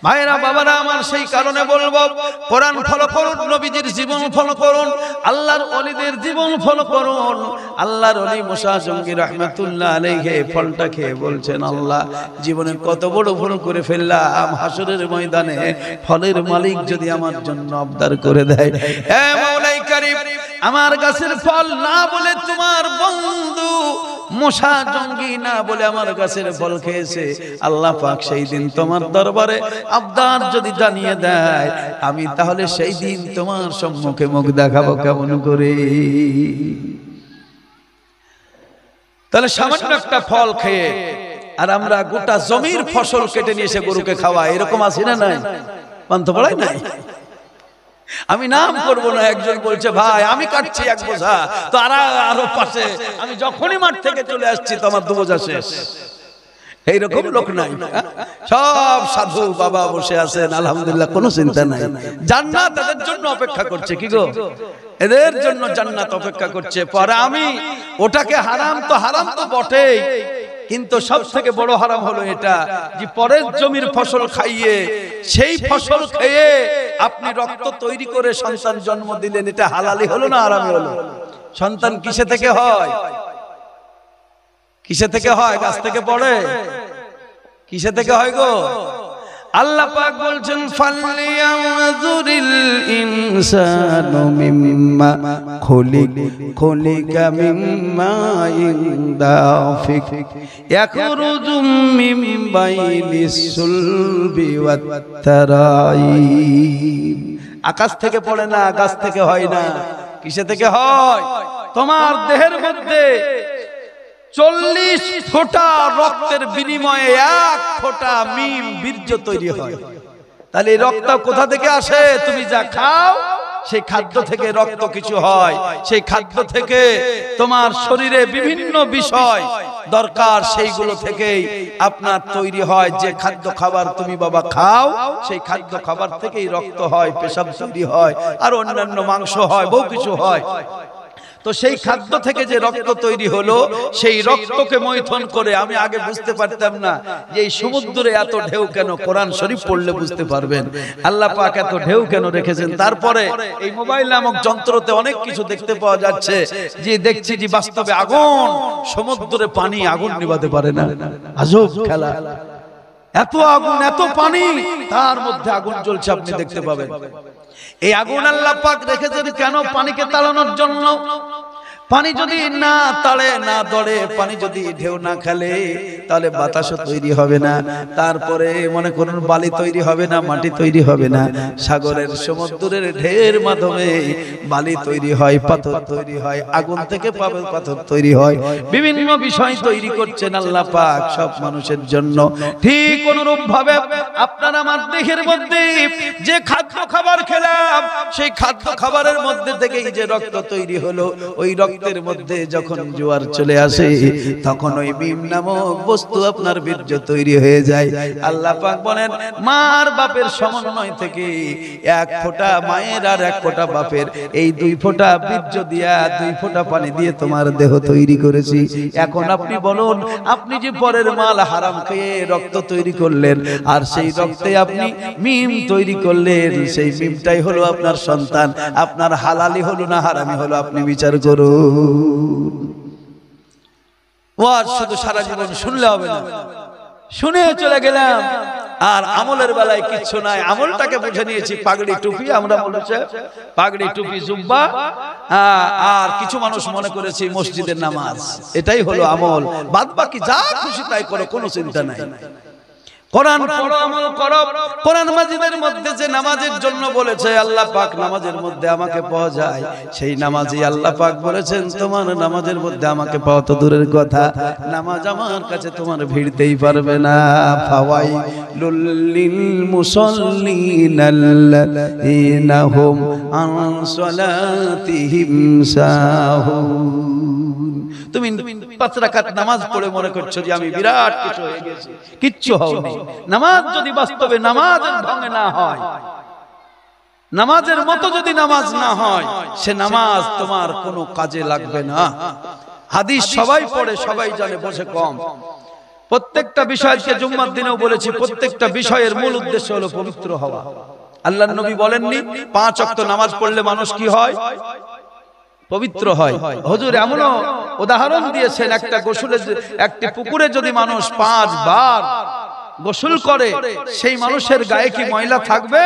ভাইরা বাবারা আমার, সেই কারণে বলবো কোরআন ফলো করুন, নবীজির জীবন ফলো করুন, আল্লাহর ওলিদের জীবন ফলো করুন। আল্লাহর ওলি মুসা জঙ্গি রহমাতুল্লাহ আলাইহি ফলটা খেয়ে বলছেন, আল্লাহ জীবনে কত বড় ভুল করে ফেললাম, হাসরের ময়দানে ফলের মালিক যদি আমার জন্য আবদার করে দেয়, হে মাওলাই কারীম, আমার গাছের ফল না বলে তোমার বন্ধু মুসা জঙ্গি না বলে আমার গাছের ফল খেয়েছে, আল্লাহ পাক সেই দিন তোমার দরবারে আবদার যদি জানিয়ে দেয়, আমি তাহলে সেই দিন তোমার সম্মুখে মুখ দেখাবো কেমন করে? তাহলে সামান্য একটা ফল খেয়ে আর আমরা গোটা জমির ফসল কেটে নিয়ে এসে গরুকে খাওয়া, এরকম আছে না নাই? পান্থ পড়াই নাই। আমি নাম করব না, একজন বলছে ভাই আমি কাটছি এক বোঝা, তো আরো পাশে আমি যখনই মাঠ থেকে চলে আসছি তো আমার 2 বোঝা শেষ। এইরকম লোক নাই, সব সাধু বাবা বসে আছেন, আলহামদুলিল্লাহ, কোনো চিন্তা নাই। জান্নাত তাদের জন্য অপেক্ষা করছে, কি গো, এদের জন্য জান্নাত অপেক্ষা করছে। পরে আমি ওটাকে হারাম তো বটেই, কিন্তু সব থেকে বড় হারাম হলো এটা যে পরের জমির ফসল খাইয়ে, সেই ফসল খেয়ে আপনি রক্ত তৈরি করে সন্তান জন্ম দিলেন, এটা হালালি হলো না হারামি হলো? সন্তান কিসে থেকে হয়? কিসে থেকে হয়? গাছ থেকে পড়ে? কিসে থেকে হয় গো? আল্লাহ পাক বলছেন ফালইয়ানজুরিল ইনসানু মিম্মা খুলিকা মিম্মা ইনদাফিক ইয়াখরুজু মিন বাইনিস সুলবি ওয়াত তারাইব। আকাশ থেকে পড়ে না, আকাশ থেকে হয় না, কিসে থেকে হয়? তোমার দেহের মধ্যে 40 ফোঁটা রক্তের বিনিময়ে 1 ফোঁটা মিম বীর্য তৈরি হয়। তাহলে এই রক্ত কোথা থেকে আসে? তুমি যা খাও সেই খাদ্য থেকে রক্ত কিছু হয়, সেই খাদ্য থেকে তোমার শরীরে বিভিন্ন বিষয় দরকার, সেইগুলো থেকেই আপনার তৈরি হয়। যে খাদ্য খাবার তুমি বাবা খাও সেই খাদ্য খাবার থেকেই রক্ত হয়, পেশাব তৈরি হয়, আর অন্যান্য মাংস হয়, বহু কিছু হয়। তো সেই খাদ্য থেকে যে রক্ত তৈরি হলো, সেই রক্তকে মৈথন করে, আমি আগে বুঝতে পারতাম না যে এই সমুদ্রে এত ঢেউ কেন, কোরআন শরীফ পড়লে বুঝতে পারবেন আল্লাহ পাক এত ঢেউ কেন রেখেছেন। তারপরে এই মোবাইল নামক যন্ত্রতে অনেক কিছু দেখতে পাওয়া যাচ্ছে, যে দেখছি যে বাস্তবে আগুন, সমুদ্রে পানি আগুন নিভাতে পারে না, আজব খেলা। এত আগুন, এত পানি, তার মধ্যে আগুন জ্বলছে, আপনি দেখতে পাবেন। এই আগুন আল্লাহ পাক রেখেছেন কেন? পানিকে তাড়ানোর জন্য। পানি যদি না তাড়ে, না দড়ে, পানি যদি ঢেউ না খেলে, তাহলে বাতাসও তৈরি হবে না। তারপরে মনে করুন বালি তৈরি হবে না, মাটি তৈরি হবে না। সাগরের, সমুদ্রের ঢেউের মাধ্যমে বালি তৈরি হয়, পাথর তৈরি হয়, আগুন থেকে পাথর তৈরি হয়, বিভিন্ন বিষয় তৈরি করছেন আল্লাহ পাক সব মানুষের জন্য। ঠিক অনুরূপ ভাবে আপনার আমার দেহের মধ্যে যে খাদ্য খাবার খেলাম, সেই খাদ্য খাবারের মধ্যে থেকেই যে রক্ত তৈরি হলো, ওই রক্তের মধ্যে যখন জোয়ার চলে আসে, তখন ওই মিম নামক বস্তু আপনার বীর্য তৈরি হয়ে যায়। আল্লাহ পাক বলেন মার বাপের সমন্বয় থেকে 1 ফোঁটা মায়ের আর 1 ফোঁটা বাপের, এই 2 ফোঁটা বীর্য দিয়া, 2 ফোঁটা পানি দিয়ে তোমার দেহ তৈরি করেছি। এখন আপনি বলুন, আপনি যে পরের মাল হারাম খেয়ে রক্ত তৈরি করলেন, আর সেই রক্তে আপনি মিম তৈরি করলেন, সেই মিমটাই হলো আপনার সন্তান। আপনার হালালি হলো না হারামি হলো, আপনি বিচার করুন। ওয়াজ শুধু সারা জীবন শুনলে হবে না, শুনে চলে গেলাম আর আমলের বেলায় কিচ্ছু নাই। আমলটাকে বুঝে নিয়েছি, পাগড়ি টুপি, আমরা বলেছি পাগড়ি টুপি জুব্বা, আর কিছু মানুষ মনে করেছি মসজিদের নামাজ, এটাই হলো আমল। বাদ বাকি যা খুশি তাই করো, কোনো চিন্তা নাই। কোরআন পড়ো, আমল করো। কোরআন মাজিদের মধ্যে যে নামাজের জন্য বলেছে আল্লাহ পাক, নামাজের মধ্যে আমাকে পাওয়া যায়, সেই নামাজই আল্লাহ পাক বলেছেন তোমার নামাজের মধ্যে আমাকে পাওয়া তো দূরের কথা, নামাজ আমার কাছে তোমার ভিড়তেই পারবে না। ফাওয়াইলুল লিল মুসাল্লিনাল্লাযীনা হুম আন সালাতিহিম সাহুন। তুমি 5 রাকাত নামাজ পড়ে মনে করছো যে আমি বিরাট কিছু হয়ে গেছি, কিচ্ছু হওনি। নামাজ যদি বাস্তবে নামাজের ঢঙে না হয়, নামাজের মতো যদি নামাজ না হয়, সে নামাজ তোমার কোনো কাজে লাগবে না। হাদিস সবাই পড়ে, সবাই জানে, বসে কম। প্রত্যেকটা বিষয়কে জুম্মার দিনেও বলেছি, প্রত্যেকটা বিষয়ের মূল উদ্দেশ্য হলো পবিত্র হওয়া। আল্লাহর নবী বলেননি 5 ওয়াক্ত নামাজ পড়লে মানুষ কি হয়? পবিত্র হয়। হুজুর এমনও উদাহরণ দিয়েছেন, একটা গোসলের, একটি পুকুরে যদি মানুষ 5 বার গোসল করে, সেই মানুষের গায়ে কি ময়লা থাকবে?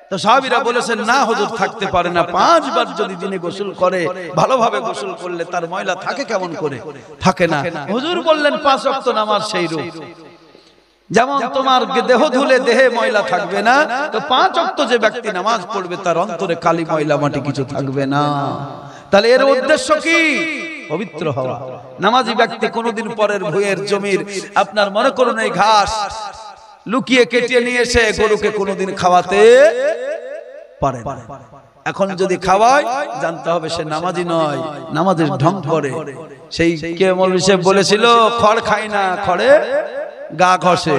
তো সাহাবীরা বলেছেন না হুজুর, থাকতে পারে না। 5 বার যদি দিনে গোসল করে, ভালোভাবে গোসল করলে তার ময়লা থাকে কেমন করে? থাকে না। হুজুর বললেন 5 ওয়াক্ত নামাজ সেই রূপ। যেমন তোমার দেহ ধুলে দেহে ময়লা থাকবে না, তো 5 ওয়াক্ত যে ব্যক্তি নামাজ পড়বে তার অন্তরে কালি ময়লা মাটি কিছু থাকবে না। তাহলে এর উদ্দেশ্য কি? পবিত্র হওয়া। নামাজি ব্যক্তি কোনোদিন পরের ভূয়ের জমির, আপনার মনে করুন এই ঘাস লুকিয়ে কেটে নিয়ে এসে গরুকে কোনোদিন খাওয়াতে পারে না। এখন যদি খাওয়ায়, জানতে হবে সে নামাজি নয়, নামাজের ঢং করে। সেই কে মৌলভী সাহেব বলেছিল, খড় খায় না, খড়ে গা ঘষে।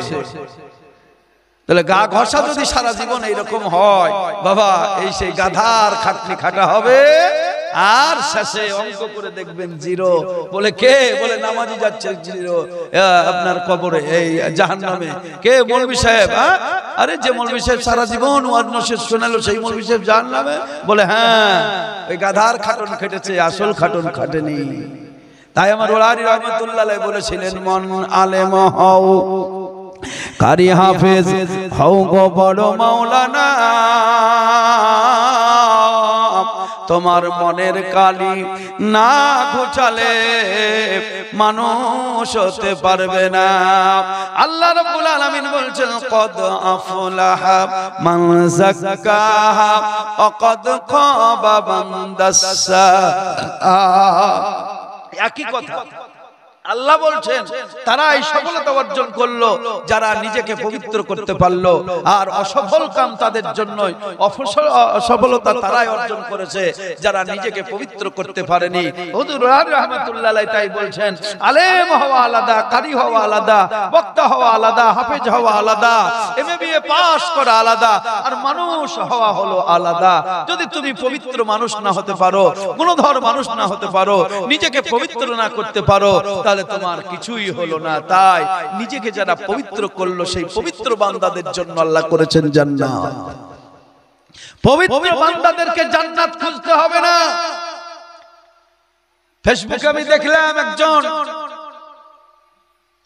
তাহলে গা ঘষা যদি সারা জীবন এইরকম হয়, বাবা এই সেই গাধার খাটনি খাটা হবে, আর শেষে অঙ্ক করে দেখবেন 0। বলে কে? বলে নামাজি যাচ্ছে 0 আপনার কবরে, এই জাহান্নামে। কে? মৌলভী সাহেব। আরে যে মৌলভী সাহেব সারা জীবন ওয়াজ নসিহত শোনালো, সেই মৌলভী সাহেব জাহান্নামে? বলে হ্যাঁ, ওই গাধার খাটন খেটেছে, আসল খাটন খাটেনি। তাই আমার ওলারি রহমাতুল্লাহ আলাইহি বলেছিলেন, মন আলেম হও কারি হাফেজ হও গো বড় মাওলানা, তোমার মনের কালি না ঘোচালে মানুষ হতে পারবে না। আল্লাহ রাব্বুল আলামিন বলছেন কদ আফলাহা মান যাক্কাহা ওয়া কদ খাবা মান দাসসাহা। একই কথা আল্লাহ বলছেন তারা এই সফলতা অর্জন করলো যারা নিজেকে পবিত্র করতে পারলো, আর অসফল কাম তাদের জন্যই, অসফলতা তারাই অর্জন করেছে যারা নিজেকে পবিত্র করতে পারেনি। হুজুর রাহমাতুল্লাহ আলাইহি তাই বলছেন আলেম হওয়া আলাদা, কারি হওয়া আলাদা, বক্তা হওয়া আলাদা, হাফেজ হওয়া আলাদা, এমবিএ পাস করা আলাদা, আর মানুষ হওয়া হলো আলাদা। যদি তুমি পবিত্র মানুষ না হতে পারো, গুণধর মানুষ না হতে পারো, নিজেকে পবিত্র না করতে পারো, তাহলে তোমার কিছুই হলো না। তাই নিজেকে যারা পবিত্র করলো সেই পবিত্র বান্দাদের জন্য আল্লাহ করেছেন জান্নাত। পবিত্র বান্দাদেরকে জান্নাত খুঁজতে হবে না। ফেসবুকে আমি দেখলাম একজন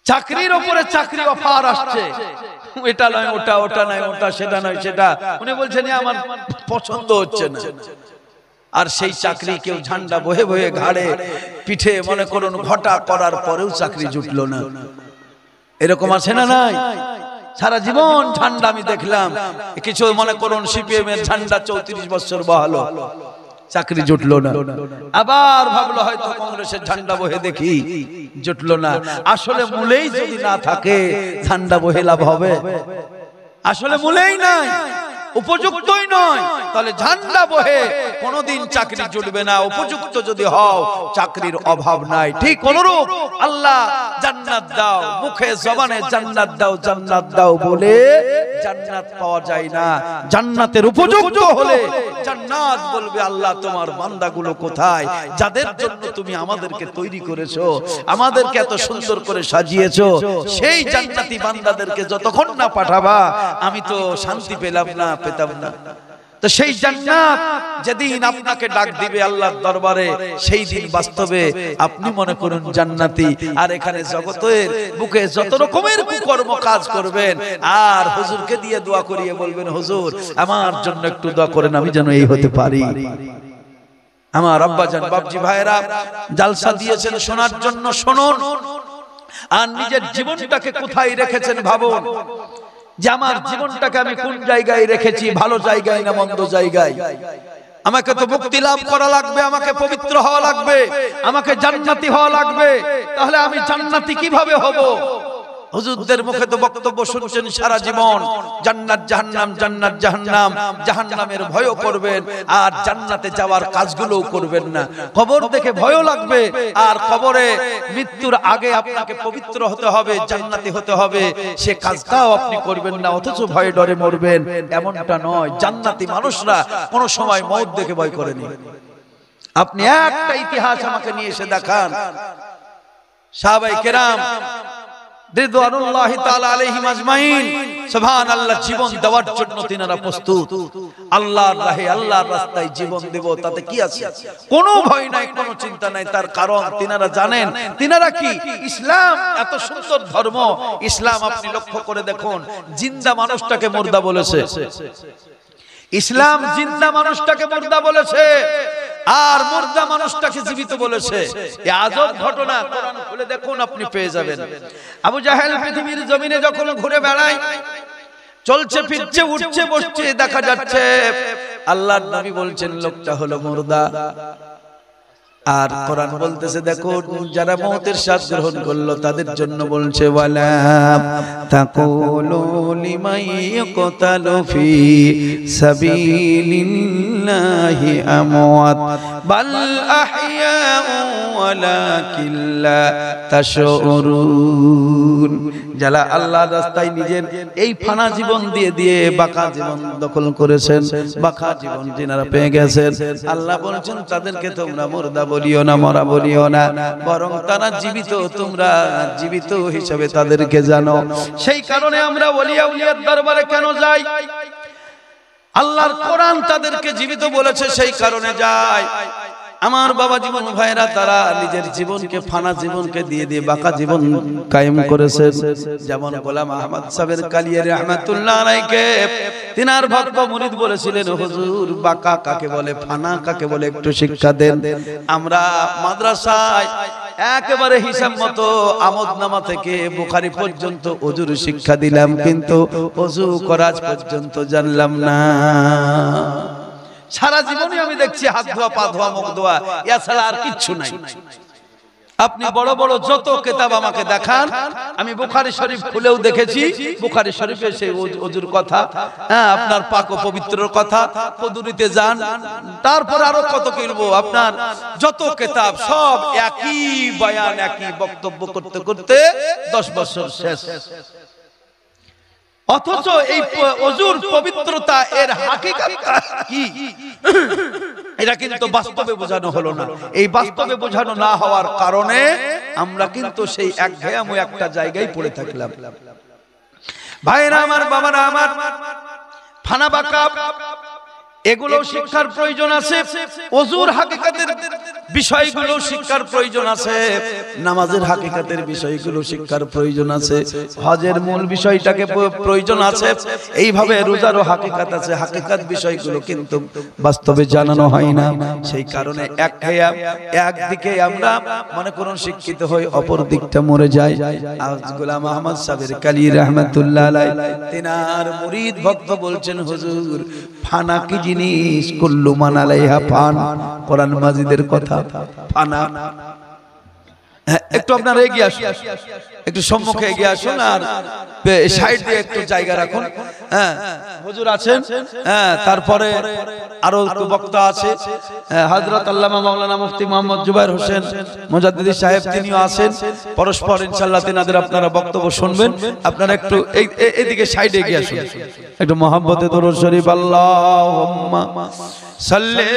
চাকরির উপরে চাকরি অফার আসছে, এটা নয় ওটা, ওটা নয় ওটা, সেটা নয় সেটা, উনি বলছেন আমার পছন্দ হচ্ছে না। আর সেই চাকরি কেউ ঝান্ডা বহে বহে ঘাড়ে পিঠে মনে করুন ঘটা করার পরেও চাকরি জুটলো না। এরকম আছে না নাই? সারা জীবন ঝান্ডা আমি দেখলাম, কিছু মনে করুন সিপিএম এর ঝান্ডা 34 বছর বহালো, চাকরি জুটলো না। আবার ভাবলো হয়তো কংগ্রেসের ঝান্ডা বহে দেখি, জুটলো না। আসলে মূলেই যদি না থাকে ঝান্ডা বহে লাভ হবে? আসলে মূলেই নাই, উপযুক্তই নয়, তাহলে ঝান্ডা বহে কোনদিন চাকরি জুটবে না। উপযুক্ত যদি হও চাকরির অভাব নাই। ঠিক অনুরূপ আল্লাহ জান্নাত দাও, মুখে জবানে জান্নাত দাও জান্নাত দাও বলে জান্নাত পাওয়া যায় না। জান্নাতের উপযুক্ত হলে জান্নাত বলবে আল্লাহ তোমার বান্দাগুলো কোথায়, যাদের জন্য তুমি আমাদেরকে তৈরি করেছো, আমাদেরকে এত সুন্দর করে সাজিয়েছো, সেই জান্নাতি বান্দাদেরকে যতক্ষণ না পাঠাবা আমি তো শান্তি পেলাম না, পেতাম না। তো সেই জান্নাত যেদিন আপনাকে ডাক দিবে আল্লাহর দরবারে, সেই দিন বাস্তবে আপনি মনে করুন জান্নাতি। আর এখানে জগতের বুকে যত রকমের কুকর্ম কাজ করবেন আর হুজুরকে দিয়ে দোয়া করিয়ে বলবেন হুজুর আমার জন্য একটু দোয়া করেন আমি যেন এই হতে পারি। আমার আব্বাজান বাপজি ভাইরা জালসা দিয়েছেন শোনার জন্য, শুনুন। আর নিজের জীবনটাকে কোথায় রেখেছেন ভাবুন, যে আমার জীবনটাকে আমি কোন জায়গায় রেখেছি, ভালো জায়গায় না মন্দ জায়গায়। আমাকে তো মুক্তি লাভ করা লাগবে, আমাকে পবিত্র হওয়া লাগবে, আমাকে জান্নাতি হওয়া লাগবে। তাহলে আমি জান্নাতি কিভাবে হব? হুজুরদের মুখে তো বক্তব্য শুনছেন সারা জীবন, জান্নাত জাহান্নাম, জান্নাত জাহান্নাম, জাহান্নামের ভয়ও করবেন আর জান্নাতে যাওয়ার কাজগুলোও করবেন না। কবর দেখে ভয়ও লাগবে, আর কবরে মৃত্যুর আগে আপনাকে পবিত্র হতে হবে, জান্নাতি হতে হবে, সে কাজটাও আপনি করবেন না, অথচ ভয়ে ডরে মরবেন। এমনটা নয়, জান্নাতি মানুষরা কোনো সময় মওত দেখে ভয় করেনি। আপনি একটা ইতিহাস আমাকে নিয়ে এসে দেখান, সাহাবায়ে কেরাম রিদওয়ানুল্লাহি তাআলা আলাইহিম আজমাইন সুবহানাল্লাহ জীবন দেওয়ার জন্য তিনারা প্রস্তুত। আল্লাহর রাহে, আল্লাহর রাস্তায় জীবন দেব, তাতে কি আছে? কোনো ভয় নাই, কোনো চিন্তা নাই। তার কারণ তিনারা জানেন তিনারা কি, ইসলাম এত সুন্দর ধর্ম। ইসলাম আপনি লক্ষ্য করে দেখুন, জিন্দা মানুষটাকে মুর্দা বলেছে। ইসলাম জিন্দা মানুষটাকে মুর্দা বলেছে আর মুর্দা মানুষটাকে জীবিত বলেছে। এই আজব ঘটনা কোরআন খুলে দেখুন, আপনি পেয়ে যাবেন। আবু জাহেল পৃথিবীর জমিনে যখন ঘুরে বেড়ায়, চলছে ফিরছে উঠছে বসছে, দেখা যাচ্ছে আল্লাহর নবী বলছেন লোকটা হলো মুর্দা। আর কোরআন বলতেছে দেখো যারা মওতের স্বাদ গ্রহণ করলো তাদের জন্য বলছে ওয়ালা তাকুলু লিমান ইয়াকতালু ফি সাবিলিল্লাহি আমওয়াত বাল আহইয়াউ ওয়ালাকিন লা তাশউরুন। যারা আল্লাহর রাস্তায় নিজের এই ফানা জীবন দিয়ে দিয়ে বাঁকা জীবন দখল করেছেন, বাঁকা জীবন যিনারা পেয়ে গেছেন, আল্লাহ বলেছেন তাদেরকে তোমরা মুর্দা বলিও না, মরা বলিও না, বরং তারা জীবিত, তোমরা জীবিত হিসেবে তাদেরকে জানো। সেই কারণে আমরা ওলিয়া উলিয়ার দরবারে কেন যাই? আল্লাহর কোরআন তাদেরকে জীবিত বলেছে, সেই কারণে যাই। আমার বাবা জীবন ভাইরা তারা নিজের জীবনকে ফানা জীবনকে দিয়ে দিয়ে বাঁকা জীবন কায়েম করেছেন। যেমন গোলাম আহমদ সাহেবের কালিয়ারি রহমাতুল্লাহ আলাইকে তিনার ভক্ত মুরিদ বলেছিলেন, হুজুর বাঁকা কাকে বলে, ফানা কাকে বলে একটু শিক্ষা দেন। আমরা মাদ্রাসায় একেবারে হিসাব মতো আমোদনামা থেকে বুখারী পর্যন্ত ওযুর শিক্ষা দিলাম, কিন্তু ওযু করা পর্যন্ত জানলাম না। সারা জীবনে আমি দেখছি হাত ধোয়া, পা ধোয়া, মুখ ধোয়া, এছাড়া আর কিচ্ছু নাই। আপনি বড় বড় যত কিতাব আমাকে দেখান, আমি বুখারী শরীফ খুলেও দেখেছি, বুখারী শরীফে সেই ওযুর কথা, হ্যাঁ আপনার পাক ও পবিত্রর কথা, পদুরিতে যান, তারপর আরো কত কিনবো, আপনার যত কিতাব সব একই বয়ান, একই বক্তব্য করতে করতে 10 বছর শেষ। অথচ এই ওযুর পবিত্রতা এর হাকিকতটা কি এটা কিন্তু বাস্তবে বোঝানো হলো না। এই বাস্তবে বোঝানো না হওয়ার কারণে আমরা কিন্তু সেই একঘেয়ামো একটা জায়গায় পড়ে থাকলাম। ভাইরা আমার, বাবারা আমার, ফানা বাঁকা এগুলো শিক্ষার প্রয়োজন আছে, ওযুর হাকিকতের বিষয়গুলো শিক্ষার প্রয়োজন আছে, নামাজের হাকিকতের বিষয়গুলো শিক্ষার প্রয়োজন আছে, হজের মূল বিষয়টাকে প্রয়োজন আছে, এইভাবে রোজারও হাকিকত আছে। হাকিকত বিষয়গুলো কিন্তু বাস্তবে জানানো হয় না। সেই কারণে একদিকে আমরা মনে করুন শিক্ষিত হই, অপর দিকটা মরে যায়। আজ গোলাম আহমদ সাহেবের কালিয়ারি রহমাতুল্লাহ আলাইহি তিনার মুরিদ ভক্ত বলছেন, হুজুর ফানা কি জিনিস, কুল্লু মান আলাইহা ফান, কোরআন মাজিদের কথা। ফানা একটু আপনারা এগিয়ে আসুন, একটু সম্মুখে এগিয়ে আসুন, আর সাইড দিয়ে একটু জায়গা রাখুন। হ্যাঁ হুজুর আছেন, হ্যাঁ তারপরে আরো বক্তা আছে, হযরত আল্লামা মাওলানা মুফতি মোহাম্মদ জুবায়ের হোসেন মুজাদ্দিদি সাহেব, তিনিও আছেন। পরস্পর ইনশাআল্লাহ তিনাদের আপনারা বক্তব্য শুনবেন। আপনারা একটু এইদিকে সাইডে এগিয়ে আসুন, একটু মুহাব্বতে দরুদ শরীফ আল্লাহুম্মা সাল্লি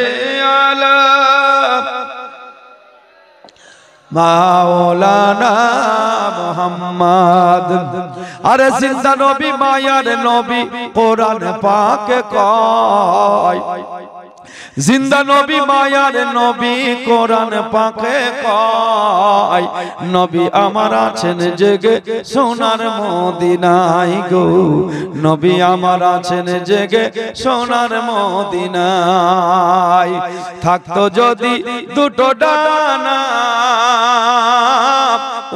আলা মাওলানা মুহাম্মদ। আরে জিন্দা নবী, মায়ার নবী, কোরআন পাকে কয়, জিন্দা নবী, মায়ার নবী, কোরআন পাকে কয়, নবী আমার আছেন জেগে সোনার মদিনায় গো, নবী আমার আছেন জেগে সোনার মদিনায়। থাকতো যদি দুটো ডানা,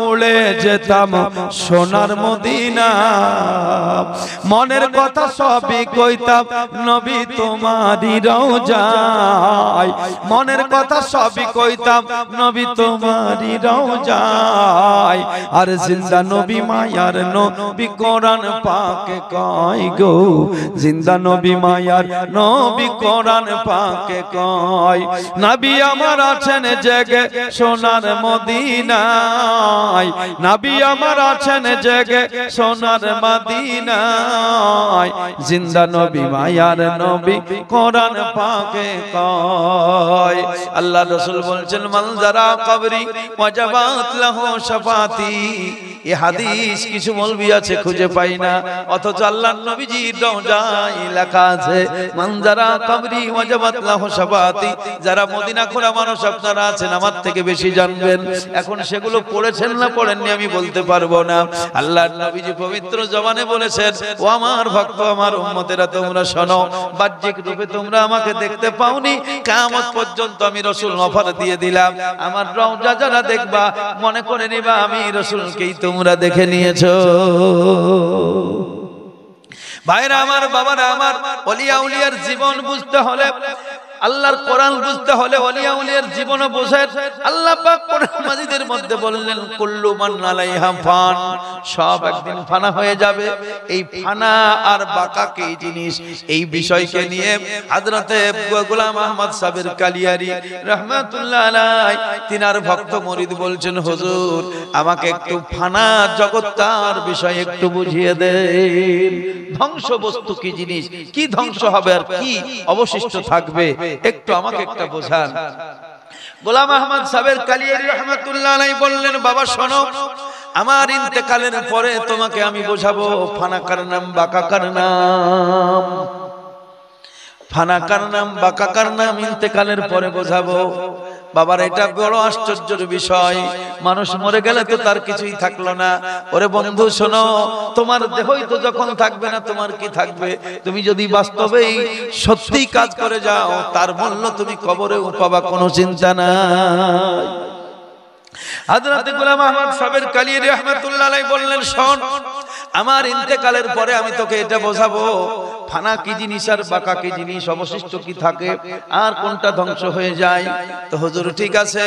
উড়ে যেতাম সোনার মদিনা, মনের কথা সবই কইতাম নবী তোমারই রওজায়, মনের কথা সবই কইতাম নবী তোমারই রওজায়। আর জিন্দা নবী, মায়ার নবী, কোরআন পাকে কয় গো, জিন্দা নবী, মায়ার নবী, কোরআন পাকে কয়, নবী আমার আছেন জেগে সোনার মদিনায়, নবী আমার আছেন জেগে সোনার মদিনায়, জিন্দা নবী, মায়ার নবী, কোরআন পাকে কয়। আল্লাহ রাসূল বলছেন, মান যারা কবরি ওয়াজাবাত লাহু শাফাতি। এই হাদিস কিছু মৌলভী আছে খুঁজে পাই না, অথচ আল্লাহর নবীজির রওজায় লেখা আছে, মান যারা কবরি ওয়াজাবাত লাহু শাফাতি। যারা মদিনা খোরা মানুষ আপনারা আছেন, আমার থেকে বেশি জানবেন। এখন সেগুলো পড়েছেন না পড়েননি আমি বলতে পারবো না। আল্লাহর নবীজি পবিত্র জবানে বলেছেন, ও আমার ভক্ত, আমার উম্মতেরা, তোমরা শোনো, বাহ্যিক রূপে তোমরা আমাকে দেখতে পাওনি, কিয়ামত পর্যন্ত আমি রাসূল অফার দিয়ে দিলাম, আমার রওজা যারা দেখবা মনে করে নিবা আমি রাসূলকেই তোমরা দেখে নিয়েছো। ভাইরা আমার, বাবারা আমার, ওলিয়া উলিয়ার জীবন বুঝতে হলে, আল্লাহর কোরআন বুঝতে হলে, ওলিয়া উলিয়ার জীবন বোঝেন। আল্লাহ পাক কোরআন মাজিদের মধ্যে বললেন, কুল্লু মান আলাইহা ফান, সব একদিন ফানা হয়ে যাবে। এই ফানা আর বাঁকা কি জিনিস, এই বিষয়কে নিয়ে হযরতে গোলাম আহমদ সাহেবের কালিয়ারি রহমাতুল্লাহ আলাইহি তিনার ভক্ত মুরিদ বলছেন, হুজুর আমাকে একটু ফানা জগৎটার বিষয় একটু বুঝিয়ে দেন। ধ্বংস বস্তু কি জিনিস, কি ধ্বংস হবে আর কি অবশিষ্ট থাকবে, একটু আমাকে একটা বোঝান। গোলাম আহমদ সাহেবের কালিয়ারি রহমাতুল্লাহ আলাইহি বললেন, বাবা শোনো, আমার ইন্তেকালের পরে তোমাকে আমি বোঝাবো ফানা কার নাম, বাঁকা কার নাম। ফানা কার নাম, বাঁকা কার নাম ইন্তেকালের পরে বোঝাবো। বাবার এটা বড় আশ্চর্যের বিষয়, মানুষ মরে গেলে তো তার কিছুই থাকলো না। ওরে বন্ধু শোনো, তোমার দেহই তো যখন থাকবে না তোমার কি থাকবে? তুমি যদি বাস্তবেই সত্যি কাজ করে যাও তার মূল্য তুমি কবরেও পাবা, কোনো চিন্তা নাই। হযরত গোলাম আহমদ সাহেবের কালিয়ারী রাহমাতুল্লাহ আলাইহি বললেন, শোন, আমার ইন্তেকালের পরে আমি তোকে এটা বোঝাবো ফানা কি জিনিস আর বাঁকা কি জিনিস, অবশিষ্ট কি থাকে আর কোনটা ধ্বংস হয়ে যায়। তো হুজুর ঠিক আছে।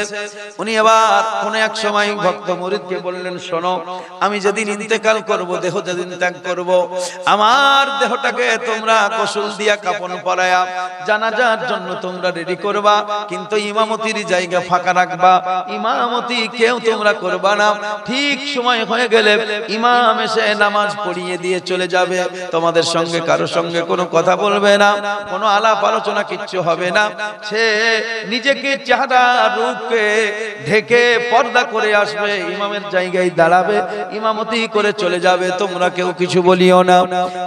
উনি আবার কোন এক সময় ভক্ত মুরিদকে বললেন, শোনো, আমি যেদিন ইন্তেকাল করব, দেহ যেদিন ত্যাগ করব, আমার দেহটাকে তোমরা গোসল দিয়া কাফন পরায়া জানাজার জন্য তোমরা রেডি করবা, কিন্তু ইমামতির জায়গা ফাঁকা রাখবা, ইমামতি কেউ তোমরা করবা না। ঠিক সময় হয়ে গেলে ইমাম এসে নামাজ পড়িয়ে দিয়ে চলে যাবে, তোমাদের সঙ্গে কারো সঙ্গে কোনো কথা বলবে না, কোনো আলাপ আলোচনা কিচ্ছু হবে না। সে নিজেকে চেহারা রূপকে ঢেকে পর্দা করে আসবে, ইমামের জায়গায় দাঁড়াবে, ইমামতি করে চলে যাবে, তোমরা কেউ কিছু বলিও না।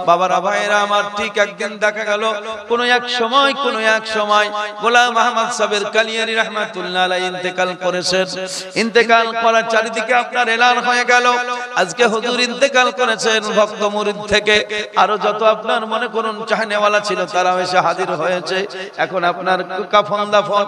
বাবারা ভাইরা আমার, ঠিক একদিন দেখা গেল কোনো এক সময় গোলাম আহমদ সাহেবের কালিয়ারী রাহমাতুল্লাহ আলাইহি ইন্তেকাল করেছেন। ইন্তেকাল করার চারিদিকে আপনার এলান হয়ে গেল, আজকে হুজুর ইন্তেকাল করেছেন। ভক্ত মুরিদ থেকে আরো যত আপনার মনে করুন চাহনেওয়ালা ছিল তারা এসে হাজির হয়েছে। এখন আপনার কাফন দাফন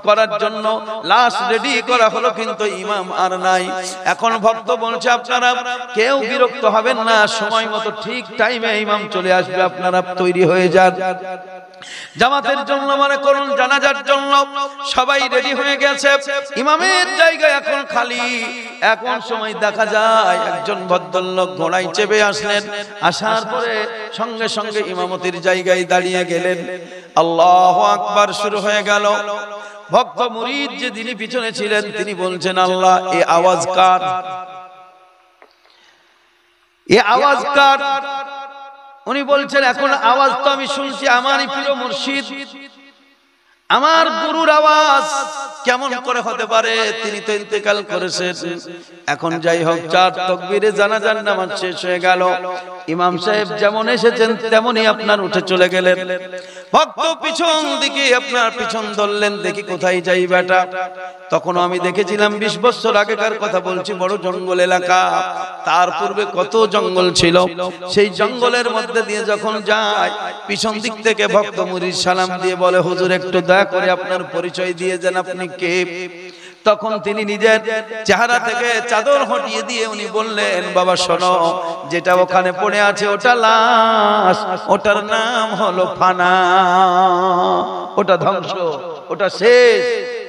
করার জন্য লাশ রেডি করা হলো, কিন্তু ইমাম আর নাই। এখন ভক্ত বলছে, আপনারা কেউ বিরক্ত হবেন না, সময় মতো ঠিক টাইমে ইমাম চলে আসবে, আপনারা তৈরি হয়ে যান। জামাতের জন্য মনে করুন জানাজার জন্য সবাই রেডি হয়ে গেছে, ইমামের জায়গা এখন খালি। এখন সময় দেখা যায় একজন ভদ্রলোক ঘোড়ায় চেপে আসলেন, আসার পরে সঙ্গে সঙ্গে ইমামতির জায়গায় দাঁড়িয়ে গেলেন। আল্লাহু আকবার শুরু হয়ে গেল। ভক্ত মুরিদ যে যিনি পিছনে ছিলেন তিনি বলছেন, আল্লাহ, এই আওয়াজ কার? এই আওয়াজ কার? উনি বলছেন, এখন আওয়াজ তো আমি শুনছি আমারই প্রিয় মুর্শিদ, আমার গুরুর আওয়াজ, কেমন করে হতে পারে? তিনি তো ইন্তেকাল করেছেন। এখন যাই হোক, চার তাকবীরে জানাজার নামাজ শেষ হয়ে গেল। ইমাম সাহেব যেমন এসেছেন তেমনই আপনার উঠে চলে গেলেন। ভক্ত পিছন দিকে আপনার পিছন ধরলেন, দেখি কোথায় যাই বেটা। তখন আমি দেখেছিলাম 20 বছর আগেকার কথা বলছি, বড় জঙ্গল এলাকা, তার পূর্বে কত জঙ্গল ছিল। সেই জঙ্গলের মধ্যে দিয়ে যখন যায়, পিছন দিক থেকে ভক্ত মুরিদ সালাম দিয়ে বলে, হুজুর একটু দয়া করে আপনার পরিচয় দিয়ে যান, আপনি কে? তখন তিনি নিজের চেহারা থেকে চাদর হটিয়ে দিয়ে উনি বললেন, বাবা শোনো, যেটা ওখানে পড়ে আছে ওটা লাশ, ওটার নাম হলো ফানা, ওটা ধ্বংস, ওটা শেষ।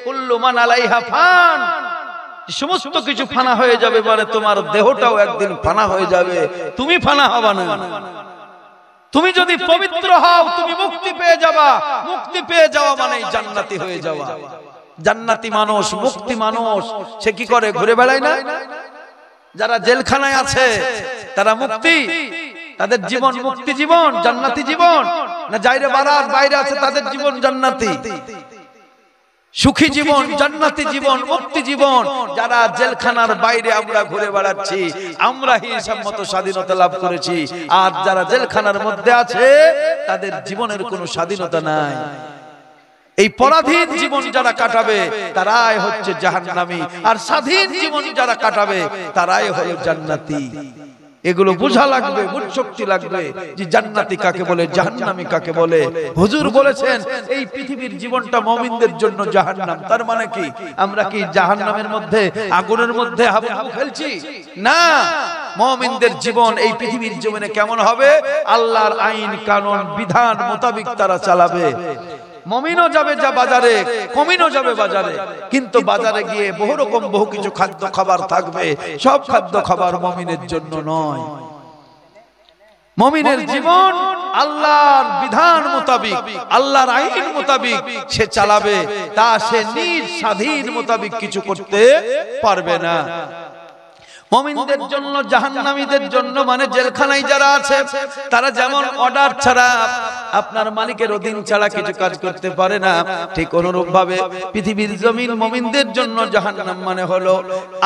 কুল্লু মান আলাইহা ফান, সমস্ত কিছু ফানা হয়ে যাবে, মানে তোমার দেহটাও একদিন ফানা হয়ে যাবে, তুমি ফানা হবা না। তুমি যদি পবিত্র হও তুমি মুক্তি পেয়ে যাবা, মুক্তি পেয়ে যাওয়া মানে জান্নাতি হয়ে যাওয়া। জান্নাতি মানুষ, মুক্তি মানুষ, সে কি করে? ঘুরে বেড়ায় না? যারা জেলখানায় আছে তারা মুক্তি, তাদের জীবন মুক্তি জীবন, জান্নাতি জীবন না? যাইরে বারাত বাইরে আছে তাদের জীবন জান্নাতি, সুখী জীবন, জান্নাতি জীবন, মুক্তি জীবন। যারা জেলখানার বাইরে আমরা ঘুরে বেড়াচ্ছি, আমরা হিসাব মতো স্বাধীনতা লাভ করেছি, আর যারা জেলখানার মধ্যে আছে তাদের জীবনের কোনো স্বাধীনতা নাই। এই পরাধীন জীবন যারা কাটাবে তারাই হচ্ছে জাহান্নামী, আর স্বাধীন জীবন যারা কাটাবে তারাই হলো জান্নাতি। এগুলো বোঝা লাগবে, বুঝ শক্তি লাগবে যে জান্নাতি কাকে বলে, জাহান্নামী কাকে বলে। হুজুর বলেছেন এই পৃথিবীর জীবনটা মুমিনদের জন্য জাহান্নাম। তার মানে কি আমরা কি জাহান্নামের মধ্যে, আগুনের মধ্যে হাবুডুবু খেলছি? না, মুমিনদের জীবন এই পৃথিবীর জীবনে কেমন হবে? আল্লাহর আইন কানুন বিধান মোতাবেক তারা চালাবে। মুমিনও যাবে যা বাজারে, কমিনও যাবে বাজারে, কিন্তু বাজারে গিয়ে বহু রকম বহু কিছু খাদ্য খাবার থাকবে, সব খাদ্য খাবার মুমিনের জন্য নয়। মুমিনের জীবন আল্লাহর বিধান মোতাবেক, আল্লাহর আইন মোতাবেক সে চালাবে, তা সে নিজ স্বাধীন মোতাবেক কিছু করতে পারবে না। মুমিনদের জন্য, জাহান্নামীদের জন্য মানে জেলখানায় যারা আছে তারা যেমন অর্ডার ছাড়া আপনার মালিকের অধীন ছাড়া কিছু কাজ করতে পারে না, ঠিক অনুরূপ ভাবে পৃথিবীর জমিন মুমিনদের জন্য জাহান্নাম মানে হলো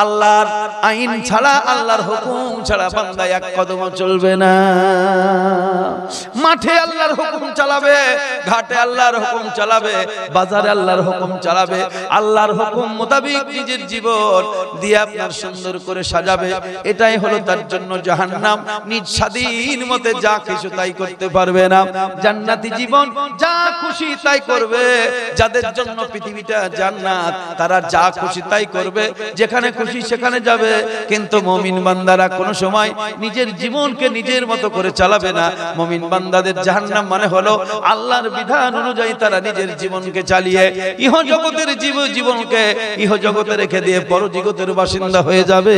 আল্লাহর আইন ছাড়া, আল্লাহর হুকুম ছাড়া বান্দা এক কদম চলবে না। মাঠে আল্লাহর হুকুম চালাবে, ঘাটে আল্লাহর হুকুম চালাবে, বাজারে আল্লাহর হুকুম চালাবে, আল্লাহর হুকুম মোতাবেক নিজের জীবন দিয়ে আপনার সুন্দর করে সাজাবে। এটাই হলো তার জন্য জাহান্নাম। নিজ স্বাধীন মতে যা কিছু তাই করতে পারবে না। জান্নাতি জীবন যা খুশি তাই করবে। যাদের জন্য পৃথিবীটা জান্নাত তারা যা খুশি তাই করবে, যেখানে খুশি সেখানে যাবে। কিন্তু মুমিন বান্দারা কোনো সময় নিজের জীবনকে নিজের মতো করে চালাবে না। মুমিন বান্দাদের জাহান্নাম মানে হলো আল্লাহর বিধান অনুযায়ী তারা নিজের জীবনকে চালিয়ে ইহজগতের জীবনকে ইহজগতে রেখে দিয়ে পরজগতের বাসিন্দা হয়ে যাবে।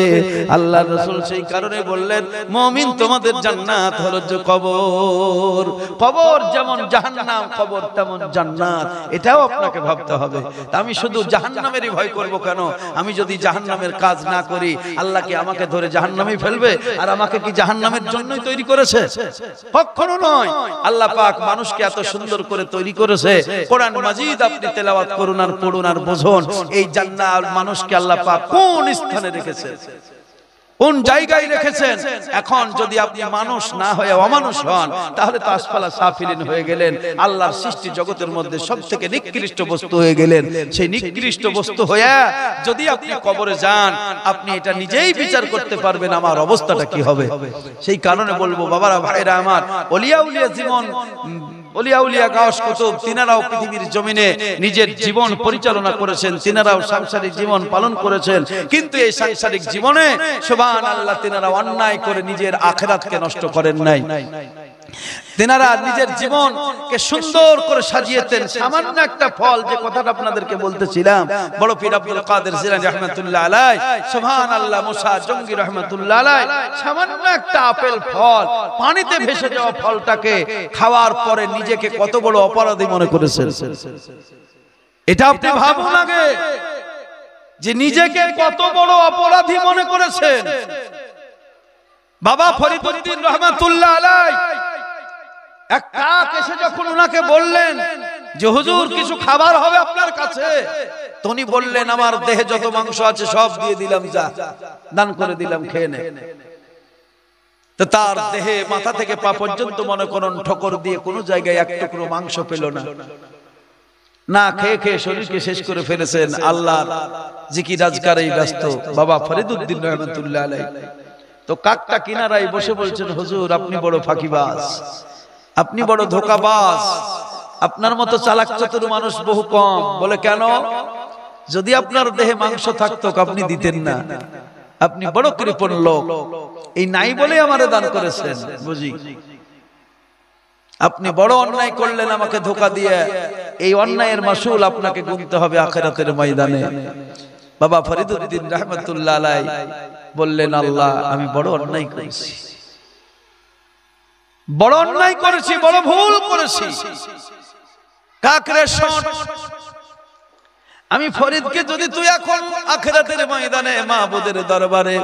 আল্লাহর রাসূল সেই কারণে বললেন, মুমিন তোমাদের জান্নাত হলো যে কবর। কবর যেমন জাহান্নাম, কবর তেমন জান্নাত। এটাও আপনাকে ভাবতে হবে। আমি শুধু জাহান্নামেরই ভয় করব কেন? আমি যদি জাহান্নামের কাজ না করি, আল্লাহ কি আমাকে ধরে জাহান্নামে ফেলবে? আর আমাকে কি জাহান্নামের জন্যই তৈরি করেছে? কখনো নয়। আল্লাহ পাক মানুষকে এত সুন্দর করে তৈরি করেছে। কোরআন মাজিদ আপনি তেলাওয়াত করুন আর পড়ুন আর বুঝুন, এই জান্নাত মানুষকে আল্লাহ পাক কোন স্থানে রেখেছে, কোন জায়গায় রেখেছেন। এখন যদি আপনি মানুষ না হয়ে অমানুষ হন, তাহলে তো আসফালা সাফিলিন হয়ে গেলেন, আল্লাহর সৃষ্টি জগতের মধ্যে সবথেকে নিকৃষ্ট বস্তু হয়ে গেলেন। সেই নিকৃষ্ট বস্তু হয়ে যদি আপনি কবরে যান, আপনি এটা নিজেই বিচার করতে পারবেন আমার অবস্থাটা কি হবে। সেই কারণে বলবো বাবারা, ভাইরা আমার, ওলিয়া উলিয়া জীবন, ওলিয়া উলিয়া গাওস কুতুব, তিনারাও পৃথিবীর জমিনে নিজের জীবন পরিচালনা করেছেন, তিনারাও সাংসারিক জীবন পালন করেছেন। কিন্তু এই সাংসারিক জীবনে সুবহানাল্লাহ তিনারা অন্যায় করে নিজের আখিরাতকে নষ্ট করেন নাই। তিনারা নিজের জীবনকে সুন্দর করে সাজিয়েছেন। সামান্য একটা ফল, যে কথাটা আপনাদেরকে বলতেছিলাম, বড় পীর আব্দুল কাদের জিলানী রাহমাতুল্লাহ আলাইহি, সুবহানাল্লাহ, মুসা জঙ্গি রাহমাতুল্লাহ আলাইহি, সামান্য একটা আপেল ফল, পানিতে ভেসে যাওয়া ফলটাকে খাওয়ার পরে নিজেকে কত বড় অপরাধী মনে করেছেন। এটা আপনি ভাবুন আগে, যে নিজেকে কত বড় অপরাধী মনে করেছেন। বাবা ফরিদউদ্দিন রাহমাতুল্লাহ আলাইহি এক কাক এসে যখন ওনাকে বললেন যে হুজুর কিছু খাবার হবে আপনার কাছে, তো উনি বললেন আমার দেহে যত মাংস আছে সব দিয়ে দিলাম, যা দান করে দিলাম, খেয়ে নে। তো তার দেহে মাথা থেকে পা পর্যন্ত মনে করুন ঠোকর দিয়ে কোনো জায়গায় এক টুকরো মাংস পেল না। না খেয়ে খেয়ে শরীরকে শেষ করে ফেলেছেন, আল্লাহর জিকির আজকারেই ব্যস্ত বাবা ফরিদউদ্দিন রাহমাতুল্লাহ আলাইহি। তো কাকটা কিনারায় বসে বলছেন, হুজুর আপনি বড় ফাঁকিবাজ, আপনি বড় ধোঁকাবাজ, আপনার মতো চালাক চতুর মানুষ বহু কম। বলে কেন? যদি আপনার দেহে মাংস থাকতো আপনি দিতেন না, আপনি বড় কৃপণ লোক, এই নাই বলে আমারে দান করেছেন বুঝি। আপনি বড় অন্যায় করলেন আমাকে ধোঁকা দিয়ে, এই অন্যায়ের মাসুল আপনাকে গুনতে হবে আখিরাতের ময়দানে। বাবা ফরিদউদ্দিন রাহমাতুল্লাহ আলাইহি বললেন, আল্লাহ আমি বড় অন্যায় করেছি, বড় অন্যায় করেছি, বড় ভুল করেছি। কাকরে শোন, আমি ফরিদকে যদি তুই এখন আখিরাতের ময়দানে মাহবুদের দরবারে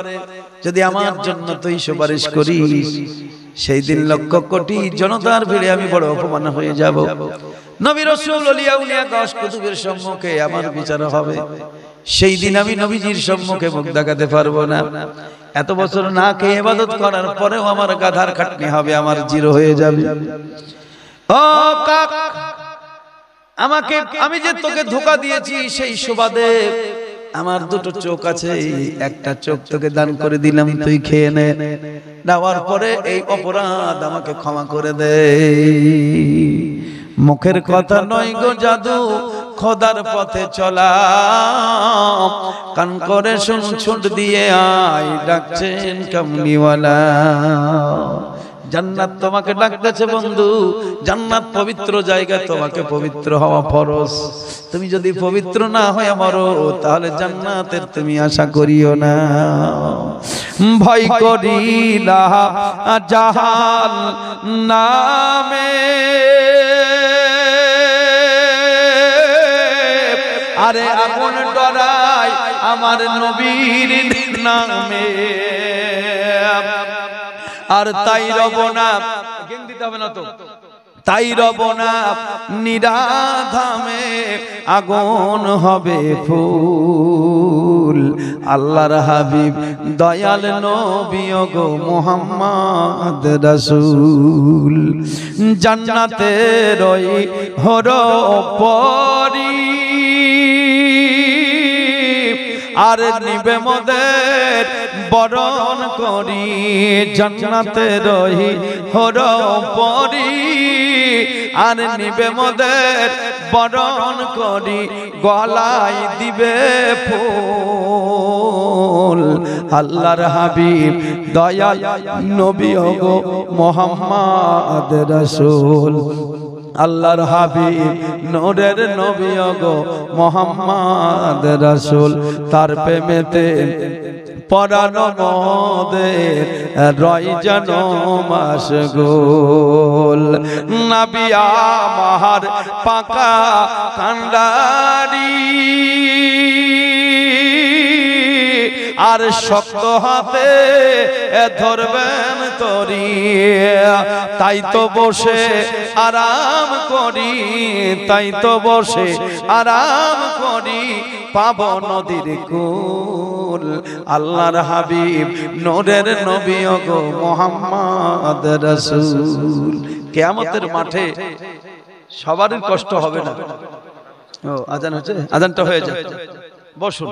যদি আমার জন্য তুই সুপারিশ করিস, সেই দিন লক্ষ কোটি জনতার ভিড়ে আমি বড় অপমান হয়ে যাব। নবী রাসূল ওলিয়া উলিয়া গাওস কুতুবের সম্মুখে আমার বিচার হবে। সেই দিন আমি নবীজির সম্মুখে মুখ দেখাতে পারবো না। এত বছর না খেয়ে ইবাদত করার পরেও আমার গাধার খাটনি হবে, আমার জিরো হয়ে যাবে। ও কাক, আমাকে আমি যে তোকে ধোঁকা দিয়েছি সেই সুবাদে আমার দুটো চোখ আছে, একটা চোখ তোকে দান করে দিলাম, তুই খেয়ে নে। নেওয়ার পরে এই অপরাধ আমাকে ক্ষমা করে দে। মুখের কথা নয় গো জাদু, খোদার পথে চলা, কান করে শুন ছুট দিয়ে আয়, ডাকছেন কামলিওয়ালা। জান্নাত তোমাকে ডাকতেছে বন্ধু, জান্নাত পবিত্র জায়গা, তোমাকে পবিত্র হওয়া ফরজ। তুমি যদি পবিত্র না হয়ে মরো তাহলে জান্নাতের তুমি আশা করিও না। ভয় করিলা জাহান নামে, আরে আগুন ডরাই আমার নবীর নামে, আর তাই রব না, গেং দিতে হবে না তো, তাই রব না নিরাধামে, আগুন হবে ফুল। আল্লাহর হাবিব দয়াল নবী গো মুহাম্মদ রাসূল, জান্নাতের ওই হর পরি আর নিবে মোদের বরণ করি, জান্নাতের ওই হর পরি আর নিবে মোদের বরণ করি, গলায় দিবে ফুল। আল্লাহর হাবিব দয়াল নবী গো মুহাম্মদ রাসূল, আল্লাহর হাবিব নূরের নবী গো মুহাম্মদ রাসূল, তার প্রেমেতে পরাণ মোদের রয় যেন মাশগুল। নবী আমার পাকা কান্ডারি আর শক্ত হাতে ধরবেন তরি, তাই তো বসে আরাম করি, তাই তো বসে আরাম করি, পাব নদীর কুল। আল্লাহর হাবিব নূরের নবী গো মুহাম্মদ রাসূল। কিয়ামতের মাঠে সবারই কষ্ট হবে না। ও আজান হচ্ছে, আজানটা হয়ে যায়, বসুন।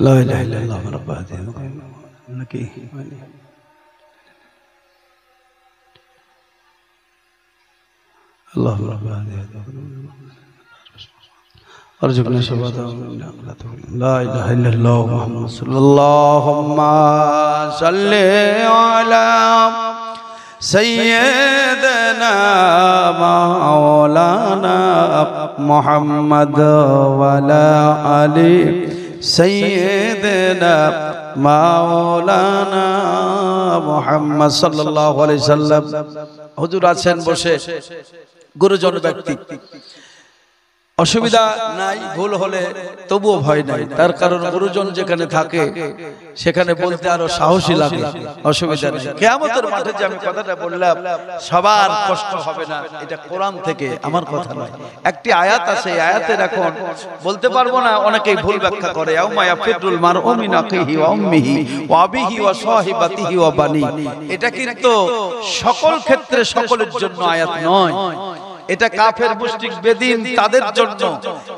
لا إله إلا الله رب العالمين إنك الله رب العالمين أرجوكنا شفاعة لا إله إلا الله محمد صلى الله صل على سيدنا مولانا محمد وعلى آله سيدنا مولانا محمد صلى الله عليه وسلم। হুজুর আছেন বসে, গুরুজন ব্যক্তি, অসুবিধা নাই, ভুল হলে তবুও ভয় নাই, তার কারণ গুরুজন যেখানে থাকে সেখানে বলতে আরো সাহসী লাগে, অসুবিধা নেই। কিয়ামতের মাঠে যে আমি কথাটা বললাম সবার কষ্ট হবে না, এটা কোরআন থেকে, আমার কথা নয়। একটি আয়াত আছে, এই আয়াতের এখন বলতে পারবো না, অনেকেই ভুল ব্যাখ্যা করে। ইয়াউমা ইয়াফিরুল মারউ মিন আখিহি ওয়া উম্মিহি ওয়া আবিহি ওয়া সাহিবাতিহি ওয়া বানি। এটা কিন্তু সকল ক্ষেত্রে সকলের জন্য আয়াত নয়, এটা কাফের মুশরিক বেদিন তাদের জন্য।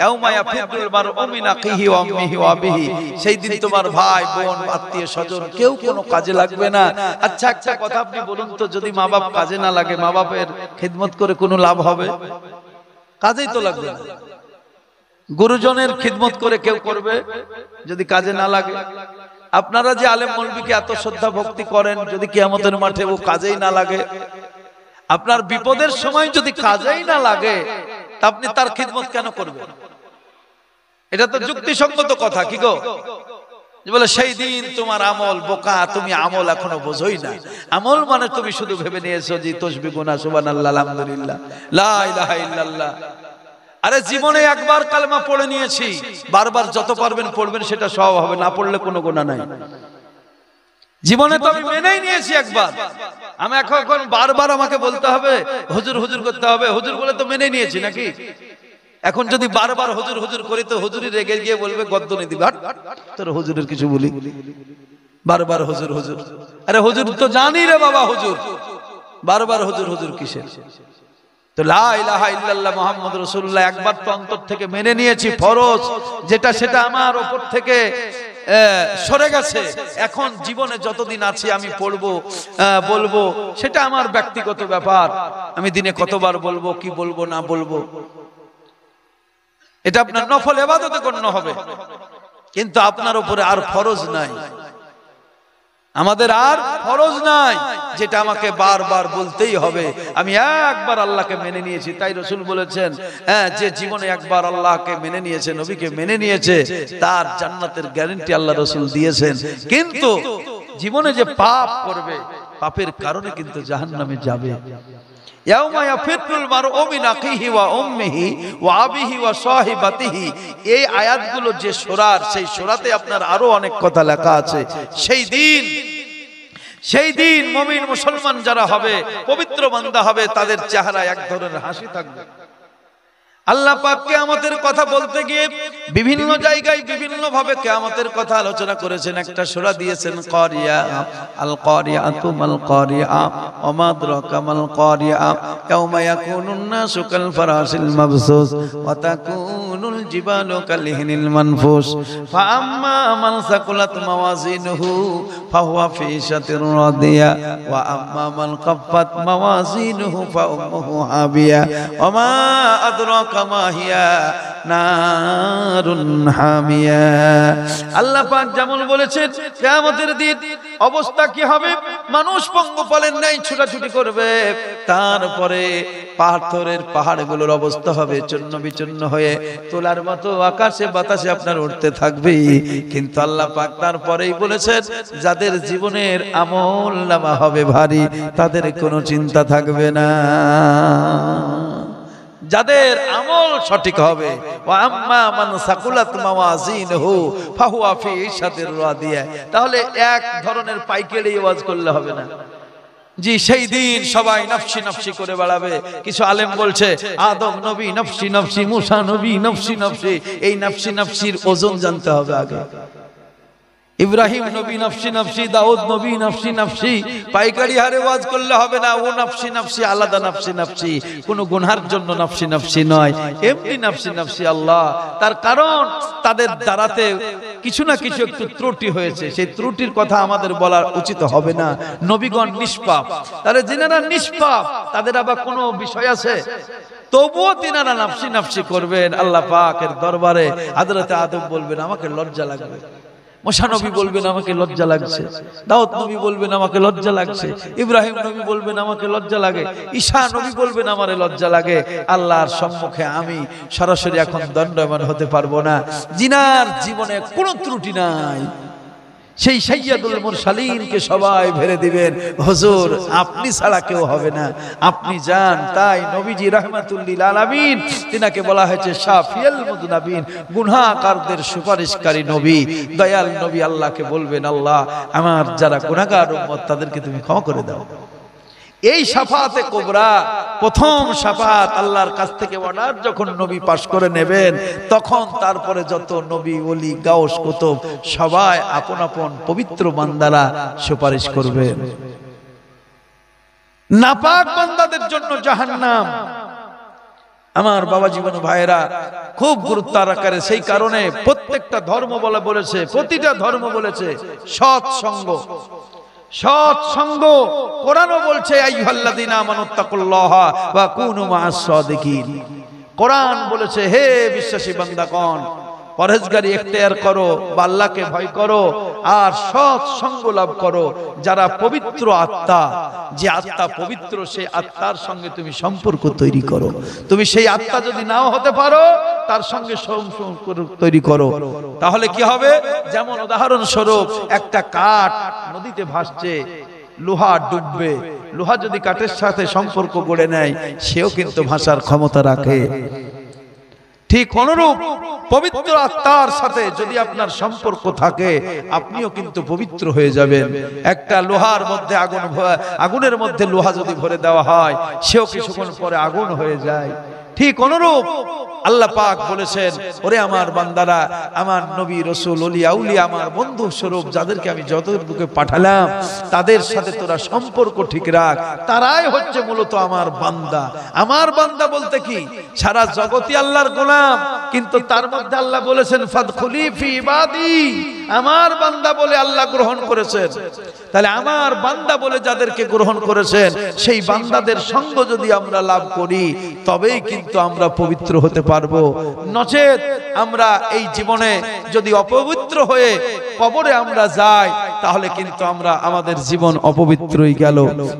ইয়াউমা ইয়াফিরুল মারউ মিন আখিহি ওয়া উম্মিহি ওয়া আবিহি, সেই দিন তোমার ভাই বোন আত্মীয় স্বজন কেউ কোনো কাজে লাগবে না। আচ্ছা একটা কথা আপনি বলুন তো, যদি মা বাপ কাজে না লাগে, মা বাপের খিদমত করে কোনো লাভ হবে? কাজেই তো লাগবে না। গুরুজনের খিদমত করে কেউ করবে যদি কাজে না লাগে? আপনারা যে আলেম মৌলবীকে এত শ্রদ্ধা ভক্তি করেন, যদি কিয়ামতের মাঠে ও কাজেই না লাগে, আপনার বিপদের সময় যদি কাজেই না লাগে, আপনি তার খিদমত কেন করবেন? এটা তো যুক্তিসঙ্গত কথা, কি গো? বলে সেই দিন তোমার আমল, বোকা তুমি আমল এখনো বোঝোই না। আমল মানে তুমি শুধু ভেবে নিয়েছো যে তাসবিহ গুনাহ সুবহানাল্লাহ আলহামদুলিল্লাহ লা ইলাহা ইল্লাল্লাহ। আরে জীবনে একবার কালেমা পড়ে নিয়েছি, বারবার যত পারবেন পড়বেন, সেটা সব হবে, না পড়লে কোনো গুনাহ নাই। জীবনে তো আমি মেনেই নিয়েছি একবার, আমি এখন বারবার আমাকে বলতে হবে হুজুর হুজুর করতে হবে, হুজুর বলে তো মেনে নিয়েছি নাকি? এখন যদি বারবার হুজুর হুজুর করি তো হুজুরই রেগে গিয়ে বলবে গদ্দনি দিবে, তোর হুজুরের কিছু বলি। বারবার হুজুর হুজুর, আরে হুজুর তো জানি রে বাবা হুজুর, বারবার হুজুর হুজুর কিসের? তো লা ইলাহা ইল্লাল্লাহ মুহাম্মদুর রাসূলুল্লাহ একবার তো অন্তর থেকে মেনে নিয়েছি, ফরজ যেটা সেটা আমার উপর থেকে সরে গেছে। এখন জীবনে যতদিন আছি আমি পড়বো বলবো, সেটা আমার ব্যক্তিগত ব্যাপার। আমি দিনে কতবার বলবো, কি বলবো না বলবো, এটা আপনার নফল ইবাদতে গণ্য হবে, কিন্তু আপনার উপরে আর ফরজ নাই, আমাদের আর ফরজ নাই যেটা আমাকে বারবার বলতেই হবে। আমি একবার আল্লাহকে মেনে নিয়েছি, তাই রাসূল বলেছেন যে জীবনে একবার আল্লাহকে মেনে নিয়েছে, নবীকে মেনে নিয়েছে, তার জান্নাতের গ্যারান্টি আল্লাহ রাসূল দিয়েছেন। কিন্তু জীবনে যে পাপ করবে, পাপের কারণে কিন্তু জাহান্নামে যাবে। ইয়াউমা ইয়াফিরুল মারউ মিন আখিহি ওয়া উম্মিহি ওয়া আবিহি ওয়া সাহিবাতিহি, এই আয়াতগুলো যে সূরার, সেই সূরাতে আপনার আরো অনেক কথা লেখা আছে। সেই দিন মুমিন মুসলমান যারা হবে, পবিত্র বান্দা হবে, তাদের চেহারায় এক ধরনের হাসি থাকবে। আল্লাহ পাক কিয়ামতের কথা বলতে গিয়ে বিভিন্ন জায়গায় বিভিন্ন ভাবে কিয়ামতের কথা আলোচনা করেছেন। একটা সূরা দিয়েছেন কারিয়া, আল কারিয়াতু মাল কারিয়া ওয়া মা আদরাকা মাল কারিয়া ইয়াউমা ইয়াকুনুন নাসু কাল ফারাশিল মাবসুস ওয়া তাকুনুল জিবালু কালহিনিল মানফুস ফাআম্মা মান সাকুলাত মাওয়াজিনুহু ফাহুয়া ফি শাতির রাদিয়া ওয়া আম্মা মান খাফফাত মাওয়াজিনুহু ফাউম্মুহু হাবিয়া ওয়া মা আদরাকা আল্লাহ পাক যেমন বলেছেন কিয়ামতের দিন অবস্থা কি হবে, মানুষ পঙ্গপালের ন্যায় ছুটাছুটি করবে, তারপরে পাথরের পাহাড়গুলোর অবস্থা হবে চূর্ণ বিচূর্ণ হয়ে তোলার মতো আকাশে বাতাসে আপনার উঠতে থাকবে। কিন্তু আল্লাহ পাক তারপরেই বলেছেন যাদের জীবনের আমলনামা হবে ভারী, তাদের কোনো চিন্তা থাকবে না, যাদের আমল সঠিক হবে। ওয়া আম্মা মান সাকুলাত মাওয়াজিনহু ফাহুয়া ফি ইশাতির রাদিয়া। তাহলে এক ধরনের পাইকারি ওয়াজ করলে হবে না জি, সেই দিন সবাই নফসি নফসি করে বেড়াবে। কিছু আলেম বলছে আদম নবী নফসি নফসি, মুসা নবী নফসি নফসি। এই নফসি নফসির ওজন জানতে হবে আগে। ইব্রাহিম নবী নফসি নফসি, দাউদ নবী নফসি নফসি। পাইকারি হারে ওয়াজ করলে হবে না। ও নফসি নফসি আলাদা নফসি নফসি, কোনো গুনহার জন্য নফসি নফসি নয়, এমনি নফসি নফসি আল্লাহ। তার কারণ তাদের দ্বারাতে কিছু না কিছু একটু ত্রুটি হয়েছে, সেই ত্রুটির কথা আমাদের বলা উচিত হবে না। নবীগণ নিষ্পাপ, তারা যিনারা নিষ্পাপ তাদের আবার কোনো বিষয় আছে? তবুও তিনারা নফসি নফসি করবেন আল্লাহ পাকের দরবারে। হযরত আদম বলবেন আমাকে লজ্জা লাগবে, মুসা নবী বলবেন আমাকে লজ্জা লাগছে, দাউদ নবী বলবেন আমাকে লজ্জা লাগছে, ইব্রাহিম নবী বলবেন আমাকে লজ্জা লাগে, ঈসা নবী বলবেন আমারে লজ্জা লাগে। আল্লাহর সম্মুখে আমি সরাসরি এখন দণ্ডায়মান হতে পারবো না। জিনার জীবনে কোনো ত্রুটি নাই, সেই সাইয়্যিদুল মুরসালিনকে সবাই ভেরে দিবেন, হুজুর আপনি ছাড়া কেউ হবে না, আপনি যান। তাই নবীজি রাহমাতুল লিল আলামিন, তিনাকে বলা হয়েছে শাফিউল মুযনাবিন, গুনাহগারদের সুপারিশকারী নবী, দয়াল নবী। আল্লাহকে বলবেন আল্লাহ আমার যারা গুনাহগার উম্মত তাদেরকে তুমি ক্ষমা করে দাও। এই শাফাআতে কুবরা, প্রথম শাফাআত আল্লাহর কাছ থেকে অর্ডার যখন নবী পাশ করে নেবেন, তখন তারপরে যত নবী ওলি গাউস কুতুব সবাই আপন আপন পবিত্র বান্দারা সুপারিশ করবেন। নাপাক বান্দাদের জন্য জাহান্নাম। আমার বাবা জীবন ভাইরা খুব গুরুত্ব আকারে, সেই কারণে প্রত্যেকটা ধর্ম বলেছে, প্রতিটা ধর্ম বলেছে সৎসঙ্গ। সৎসঙ্গ কোরআনও বলছে আইয়ুহাল্লাযীনা আমানুত্তাকুল্লাহা ওয়া কুনু মা'আস সাদিকিন। কোরআন বলেছে হে বিশ্বাসী বান্দাগণ, পরহেজগারি ইখতিয়ার করো বা আল্লাহকে ভয় করো আর সৎসঙ্গ লাভ করো। যারা পবিত্র আত্মা, যে আত্মা পবিত্র সেই আত্মার সঙ্গে তুমি সম্পর্ক তৈরি করো। তুমি সেই আত্মা যদি নাও হতে পারো, তার সঙ্গে সম্পর্ক তৈরি করো। তাহলে কি হবে? যেমন উদাহরণস্বরূপ একটা কাঠ নদীতে ভাসছে, লোহা ডুববে। লোহা যদি কাঠের সাথে সম্পর্ক গড়ে নেয়, সেও কিন্তু ভাসার ক্ষমতা রাখে। ঠিক অনুরূপ পবিত্র আত্মার সাথে যদি আপনার সম্পর্ক থাকে, আপনিও কিন্তু পবিত্র হয়ে যাবেন। একটা লোহার মধ্যে আগুনের মধ্যে লোহা যদি ভরে দেওয়া হয়, সেও কিছুক্ষণ পরে আগুন হয়ে যায়। ঠিক অনুরূপ আল্লাহ পাক বলেছেন, ওরে আমার বান্দারা, আমার নবী রাসূল ওলিয়া আউলিয়া আমার বন্ধু স্বরূপ যাদেরকে আমি জগতের বুকে পাঠালাম তাদের সাথে তোরা সম্পর্ক ঠিক রাখ, তারাই হচ্ছে মূলত আমার বান্দা। আমার বান্দা বলতে কি, সারা জগতই আল্লাহর গোলাম, কিন্তু তার মধ্যে আল্লাহ বলেছেন ফাদখুলি ফি ইবাদি, আমার বান্দা বলে আল্লাহ গ্রহণ করেছেন। তাহলে আমার বান্দা বলে যাদেরকে গ্রহণ করেছেন সেই বান্দাদের সঙ্গ যদি আমরা লাভ করি তবেই কিন্তু আমরা পবিত্র হতে পারবো। নচেত আমরা এই জীবনে যদি অপবিত্র হয়ে কবরে আমরা যাই তাহলে কিন্তু আমরা আমাদের জীবন অপবিত্রই গেল।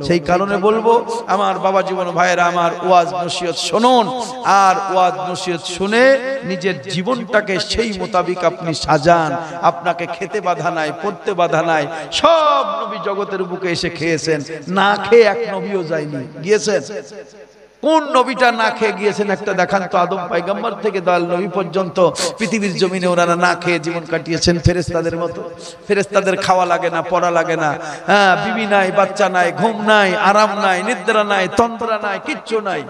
সেই কারণে বলবো আমার বাবা জীবন ভাইয়েরা, আমার ওয়াজ নসিহত শুনুন, আর ওয়াজ নসিহত শুনে নিজের জীবনটাকে সেই মোতাবিক আপনি সাজান। আপনাকে খেতে বাধা নাই, পড়তে বাধা নাই, সব নবী জগতের বুকে এসে খেয়েছেন, না খেয়ে এক নবীও যায়নি, গিয়েছেন? কোন নবীটা না খেয়ে গিয়েছেন একটা দেখান তো। আদম পয়গম্বর থেকে দয়াল নবী পর্যন্ত পৃথিবীর জমিনে ওনারা না খেয়ে জীবন কাটিয়েছেন ফেরেশতাদের মতো। ফেরেশতাদের খাওয়া লাগে না, পড়া লাগে না, হ্যাঁ, বিবি নাই, বাচ্চা নাই, ঘুম নাই, আরাম নাই, নিদ্রা নাই, তন্দ্রা নাই, কিচ্ছু নাই।